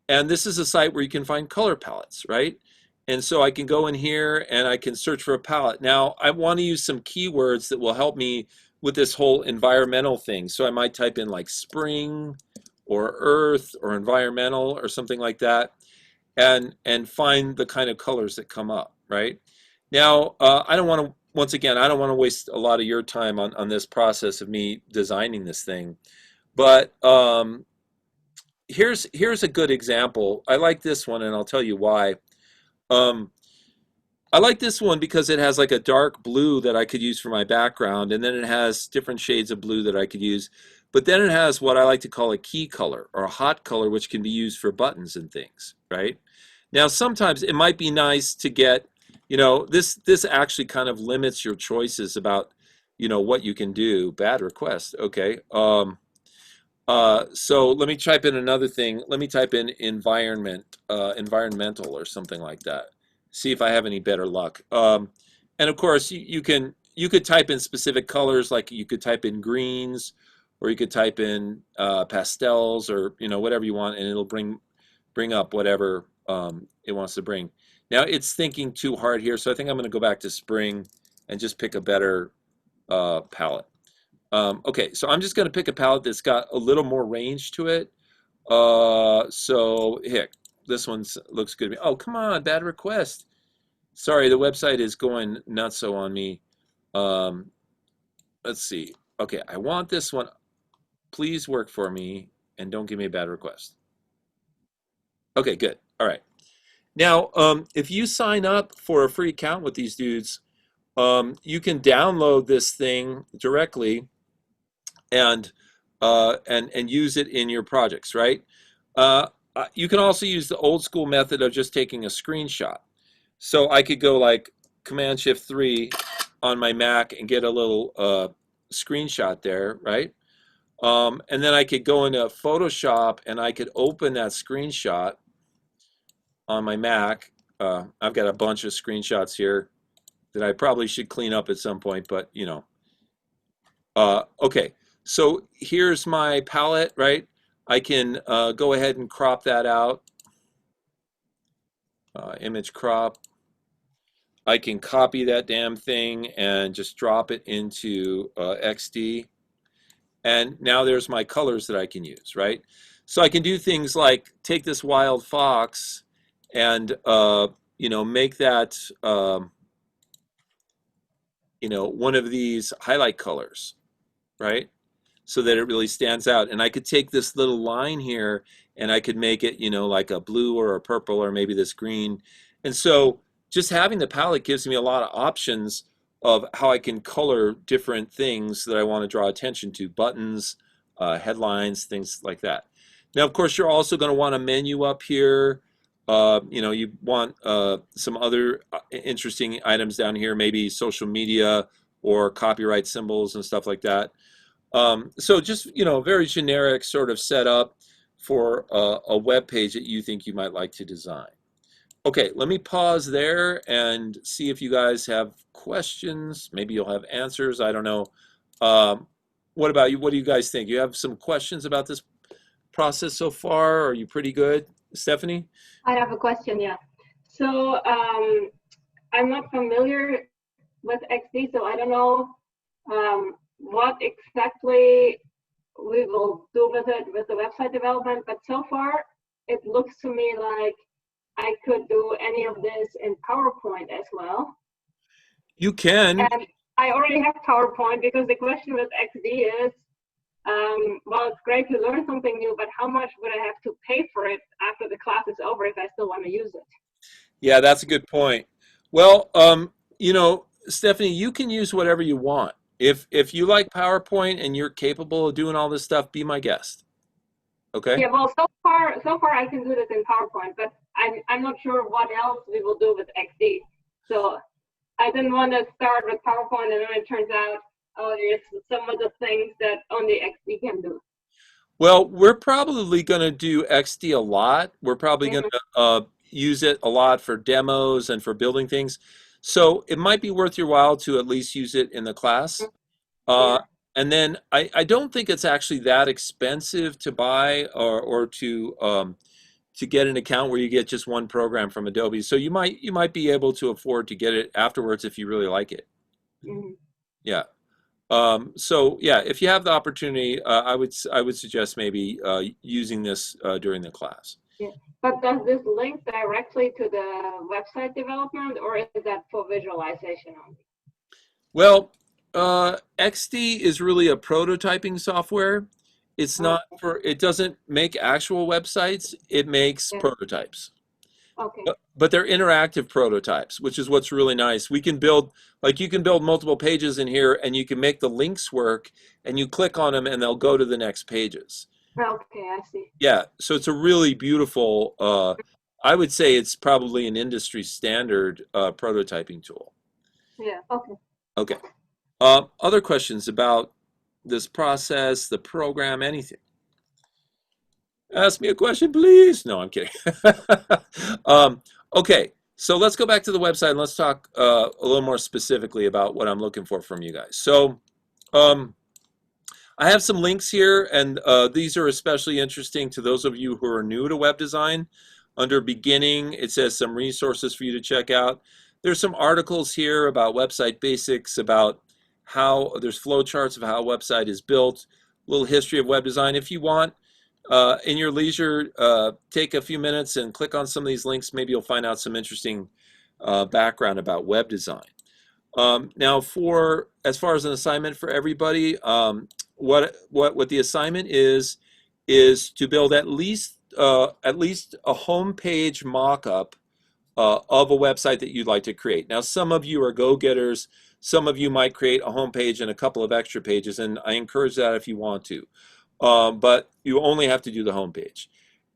And this is a site where you can find color palettes, right? And so I can go in here and I can search for a palette. Now, I want to use some keywords that will help me with this whole environmental thing. So I might type in like spring or earth or environmental or something like that, and find the kind of colors that come up, right? Now, I don't want to, once again, I don't want to waste a lot of your time on this process of me designing this thing. But here's a good example. I like this one, and I'll tell you why. I like this one because it has like a dark blue that I could use for my background, and then it has different shades of blue that I could use. But then it has what I like to call a key color or a hot color, which can be used for buttons and things, right? Now, sometimes it might be nice to get, you know, this actually kind of limits your choices about, you know, what you can do. Bad request, okay. So let me type in another thing. Let me type in environmental or something like that. See if I have any better luck. And of course, you could type in specific colors, like you could type in greens, or you could type in pastels, or you know, whatever you want, and it'll bring up whatever it wants to bring. Now it's thinking too hard here, so I think I'm going to go back to spring and just pick a better palette. Okay, so I'm just going to pick a palette that's got a little more range to it. So heck, this one looks good to me. Oh, come on, bad request. Sorry, the website is going nutso on me. Um, let's see. Okay, I want this one. Please work for me and don't give me a bad request. Okay, good. All right. Now, if you sign up for a free account with these dudes, you can download this thing directly and and use it in your projects, right? You can also use the old school method of just taking a screenshot. So I could go like Command Shift 3 on my Mac and get a little screenshot there, right? And then I could go into Photoshop and I could open that screenshot on my Mac. I've got a bunch of screenshots here that I probably should clean up at some point, but you know. Okay, so here's my palette, right? I can go ahead and crop that out. Image crop. I can copy that damn thing and just drop it into XD. And now there's my colors that I can use, right? So I can do things like take this wild fox and you know, make that you know, one of these highlight colors, right? So that it really stands out. And I could take this little line here and I could make it, you know, like a blue or a purple or maybe this green. And so just having the palette gives me a lot of options of how I can color different things that I want to draw attention to, buttons, headlines, things like that. Now, of course, you're also going to want a menu up here. You know, you want some other interesting items down here, maybe social media or copyright symbols and stuff like that. So just, you know, very generic sort of setup for a web page that you think you might like to design. Okay, let me pause there and see if you guys have questions. Maybe you'll have answers. I don't know. What about you? What do you guys think? You have some questions about this process so far? Are you pretty good, Stephanie? I have a question, yeah. So I'm not familiar with XD, so I don't know what exactly we will do with it with the website development, but so far it looks to me like I could do any of this in PowerPoint as well. You can. And I already have PowerPoint because the question with XD is, well, it's great to learn something new, but how much would I have to pay for it after the class is over if I still want to use it? Yeah, that's a good point. Well, you know, Stephanie, you can use whatever you want. If you like PowerPoint and you're capable of doing all this stuff, be my guest. Okay? Yeah, well, so far I can do this in PowerPoint, but I'm not sure what else we will do with XD. So I didn't want to start with PowerPoint and then it turns out, oh, there's some of the things that only XD can do. Well, we're probably going to do XD a lot. We're probably going to use it a lot for demos and for building things. So it might be worth your while to at least use it in the class. And then I don't think it's actually that expensive to buy or to get an account where you get just one program from Adobe. So you might be able to afford to get it afterwards if you really like it. Yeah. So yeah, if you have the opportunity, I would suggest maybe using this during the class. Yeah. But does this link directly to the website development, or is that for visualization only? Well, XD is really a prototyping software. It's not for, it doesn't make actual websites, it makes prototypes. Okay. But they're interactive prototypes, which is what's really nice. We can build, like you can build multiple pages in here and you can make the links work and you click on them and they'll go to the next pages. Okay, I see. Yeah, so it's a really beautiful, I would say it's probably an industry standard prototyping tool. Yeah, okay. Okay. Other questions about this process, the program, anything? Ask me a question, please. No, I'm kidding. Okay, so let's go back to the website and let's talk a little more specifically about what I'm looking for from you guys. So I have some links here, and these are especially interesting to those of you who are new to web design. Under beginning, it says some resources for you to check out. There's some articles here about website basics, about how there's flowcharts of how a website is built, a little history of web design. If you want, in your leisure, take a few minutes and click on some of these links. Maybe you'll find out some interesting background about web design. Now, as far as an assignment for everybody, what the assignment is to build at least a homepage mock-up of a website that you'd like to create. Now, some of you are go-getters. Some of you might create a homepage and a couple of extra pages, and I encourage that if you want to. But you only have to do the homepage.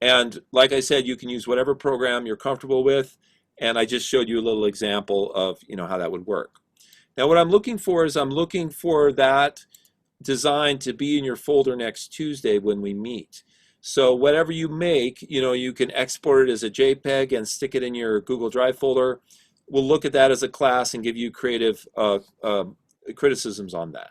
And like I said, you can use whatever program you're comfortable with. And I just showed you a little example of how that would work. Now, what I'm looking for is I'm looking for that design to be in your folder next Tuesday when we meet. So whatever you make, you can export it as a JPEG and stick it in your Google Drive folder. We'll look at that as a class and give you creative criticisms on that.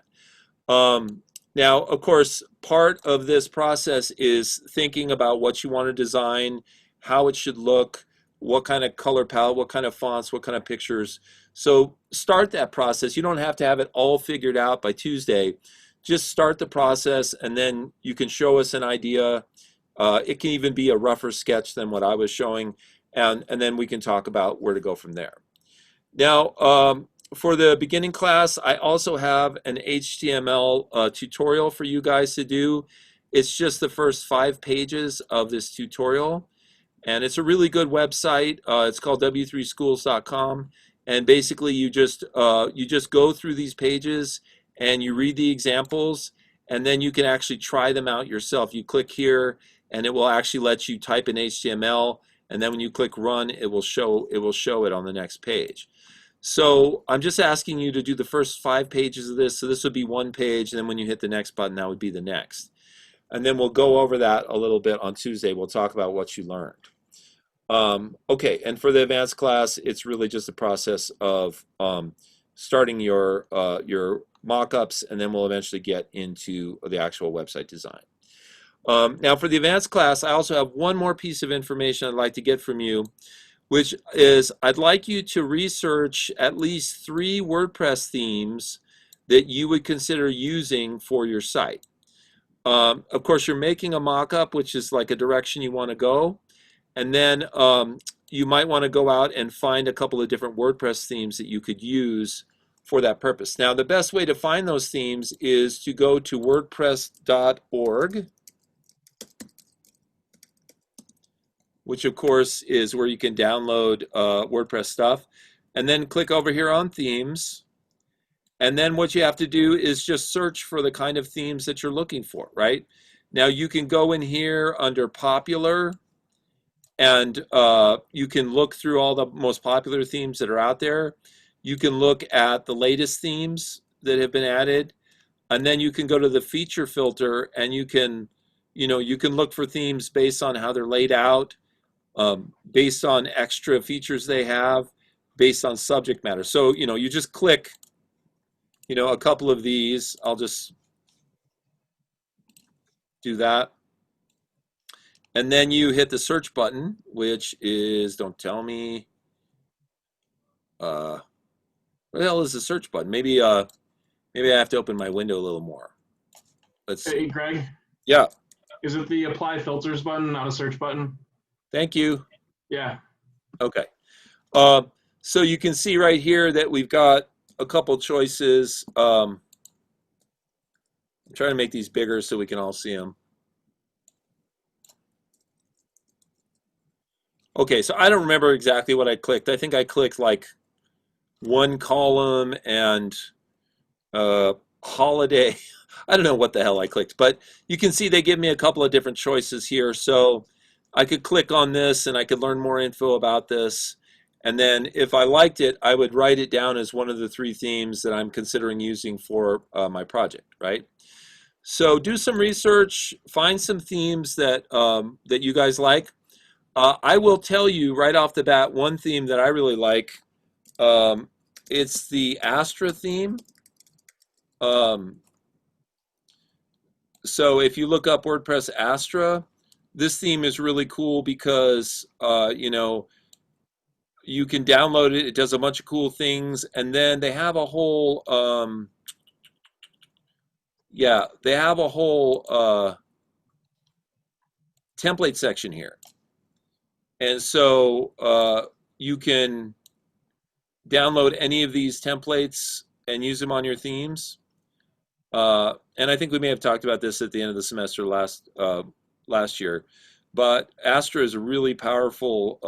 Now, of course, part of this process is thinking about what you want to design, how it should look, what kind of color palette, what kind of fonts, what kind of pictures. So start that process. You don't have to have it all figured out by Tuesday. Just start the process, and then you can show us an idea. It can even be a rougher sketch than what I was showing, and then we can talk about where to go from there. Now, for the beginning class, I also have an HTML tutorial for you guys to do. It's just the first 5 pages of this tutorial. And it's a really good website. It's called w3schools.com. And basically, you just go through these pages and you read the examples, and then you can actually try them out yourself. You click here, and it will actually let you type in HTML. And then when you click Run, it will show it on the next page. So I'm just asking you to do the first 5 pages of this. So this would be 1 page, and then when you hit the next button, that would be the next. And then we'll go over that a little bit on Tuesday. We'll talk about what you learned. Okay, and for the advanced class, it's really just a process of starting your mock-ups, and then we'll eventually get into the actual website design. Now, for the advanced class, I also have one more piece of information I'd like to get from you, which is I'd like you to research at least 3 WordPress themes that you would consider using for your site. Of course, you're making a mock-up, which is like a direction you want to go. And then you might want to go out and find a couple of different WordPress themes that you could use for that purpose. Now, the best way to find those themes is to go to wordpress.org, which of course is where you can download WordPress stuff, and then click over here on themes. And then what you have to do is just search for the kind of themes that you're looking for, right? Now, you can go in here under popular, and you can look through all the most popular themes that are out there. You can look at the latest themes that have been added, and then you can go to the feature filter, and you can look for themes based on how they're laid out, based on extra features they have, based on subject matter. So you just click a couple of these. I'll just do that. And then you hit the search button, which is, don't tell me, where the hell is the search button? Maybe I have to open my window a little more. Let's see. Hey, Greg. Yeah. Is it the apply filters button, not a search button? Thank you. Yeah. Okay. So you can see right here that we've got a couple choices. I'm trying to make these bigger so we can all see them. Okay, so I don't remember exactly what I clicked. I think I clicked like 1 column and holiday. I don't know what the hell I clicked, but you can see they give me a couple of different choices here. So I could click on this and I could learn more info about this. And then if I liked it, I would write it down as one of the 3 themes that I'm considering using for my project, right? So do some research, find some themes that that you guys like. I will tell you right off the bat one theme that I really like. It's the Astra theme. So if you look up WordPress Astra, this theme is really cool because you can download it. It does a bunch of cool things, and then they have a whole template section here. And so you can download any of these templates and use them on your themes. And I think we may have talked about this at the end of the semester last year, but Astra is a really powerful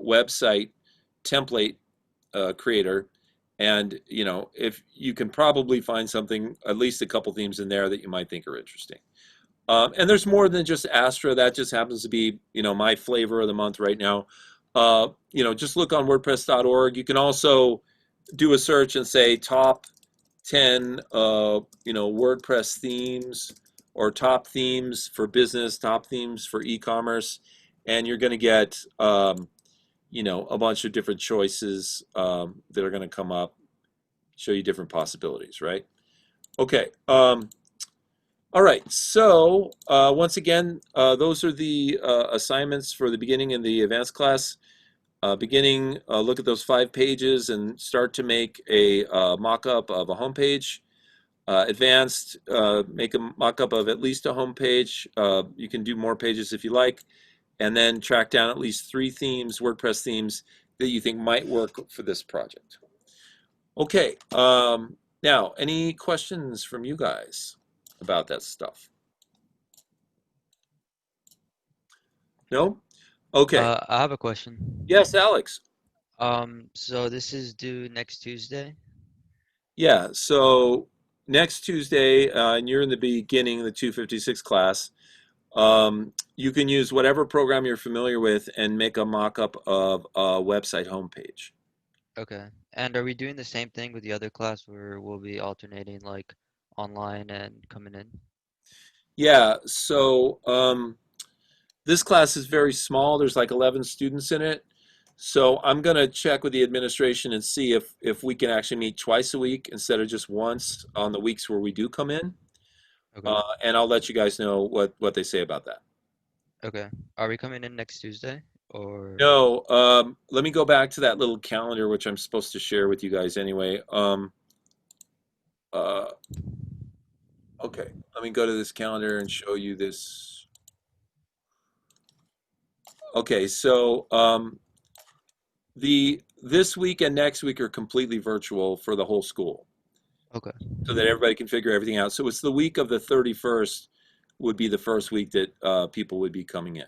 website template creator, and if you can probably find something, at least a couple themes in there that you might think are interesting. And there's more than just Astra. That just happens to be my flavor of the month right now. Just look on WordPress.org. You can also do a search and say top 10 WordPress themes, or top themes for business, top themes for e-commerce, and you're going to get a bunch of different choices that are going to come up, show you different possibilities, right? Okay. All right. So once again, those are the assignments for the beginning and the advanced class. Beginning, look at those 5 pages and start to make a mock-up of a homepage. Advanced, make a mock-up of at least a homepage. You can do more pages if you like. And then track down at least 3 themes, WordPress themes, that you think might work for this project. Okay, now, any questions from you guys about that stuff? No? Okay. I have a question. Yes, Alex. So this is due next Tuesday? Yeah, so next Tuesday, and you're in the beginning of the 256 class, you can use whatever program you're familiar with and make a mock-up of a website homepage. Okay. And are we doing the same thing with the other class where we'll be alternating like online and coming in? Yeah, so this class is very small. There's like 11 students in it. So I'm going to check with the administration and see if we can actually meet twice a week instead of just once on the weeks where we do come in. Okay. And I'll let you guys know what they say about that. Okay. Are we coming in next Tuesday or? No, let me go back to that little calendar, which I'm supposed to share with you guys anyway. Okay, let me go to this calendar and show you this. Okay, so this week and next week are completely virtual for the whole school. Okay. So that everybody can figure everything out. So it's the week of the 31st would be the first week that people would be coming in.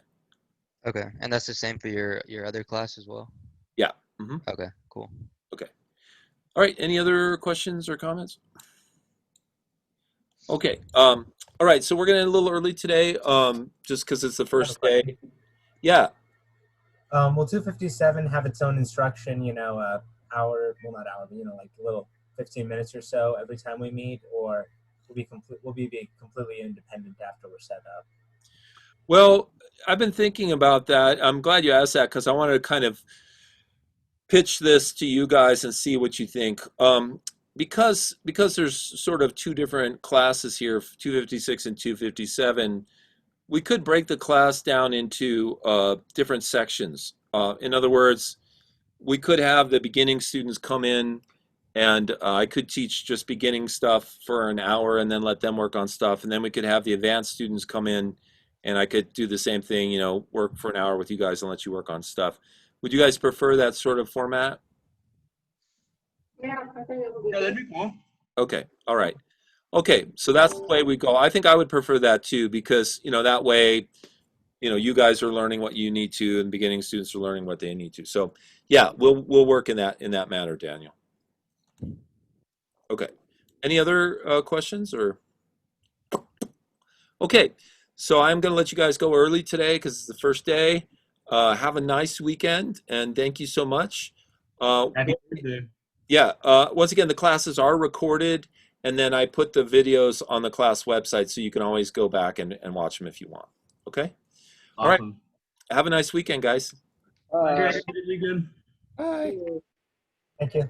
Okay. And that's the same for your other class as well? Yeah. Mm-hmm. Okay, cool. Okay. All right. Any other questions or comments? Okay. All right. So we're going to end a little early today, just because it's the first day. Yeah. Will 257 have its own instruction, hour, well, not hour, but, like a little 15 minutes or so every time we meet, or will we be completely independent after we're set up? Well, I've been thinking about that. I'm glad you asked that because I wanted to kind of pitch this to you guys and see what you think. Because there's sort of 2 different classes here, 256 and 257, we could break the class down into different sections. In other words, we could have the beginning students come in and I could teach just beginning stuff for an hour and then let them work on stuff. And then we could have the advanced students come in and I could do the same thing, work for an hour with you guys and let you work on stuff. Would you guys prefer that sort of format? Yeah, I think it would be Yeah, that'd be cool. Okay, all right. Okay, so that's the way we go. I think I would prefer that too because, that way, you guys are learning what you need to and beginning students are learning what they need to. So, yeah, we'll work in that manner, Daniel. Okay. Any other questions or? Okay, so I'm going to let you guys go early today because it's the first day. Have a nice weekend and thank you so much. Happy birthday. Yeah, once again, the classes are recorded and then I put the videos on the class website so you can always go back and watch them if you want. Okay? All right. Awesome. Have a nice weekend, guys. Good weekend. Bye. Thank you.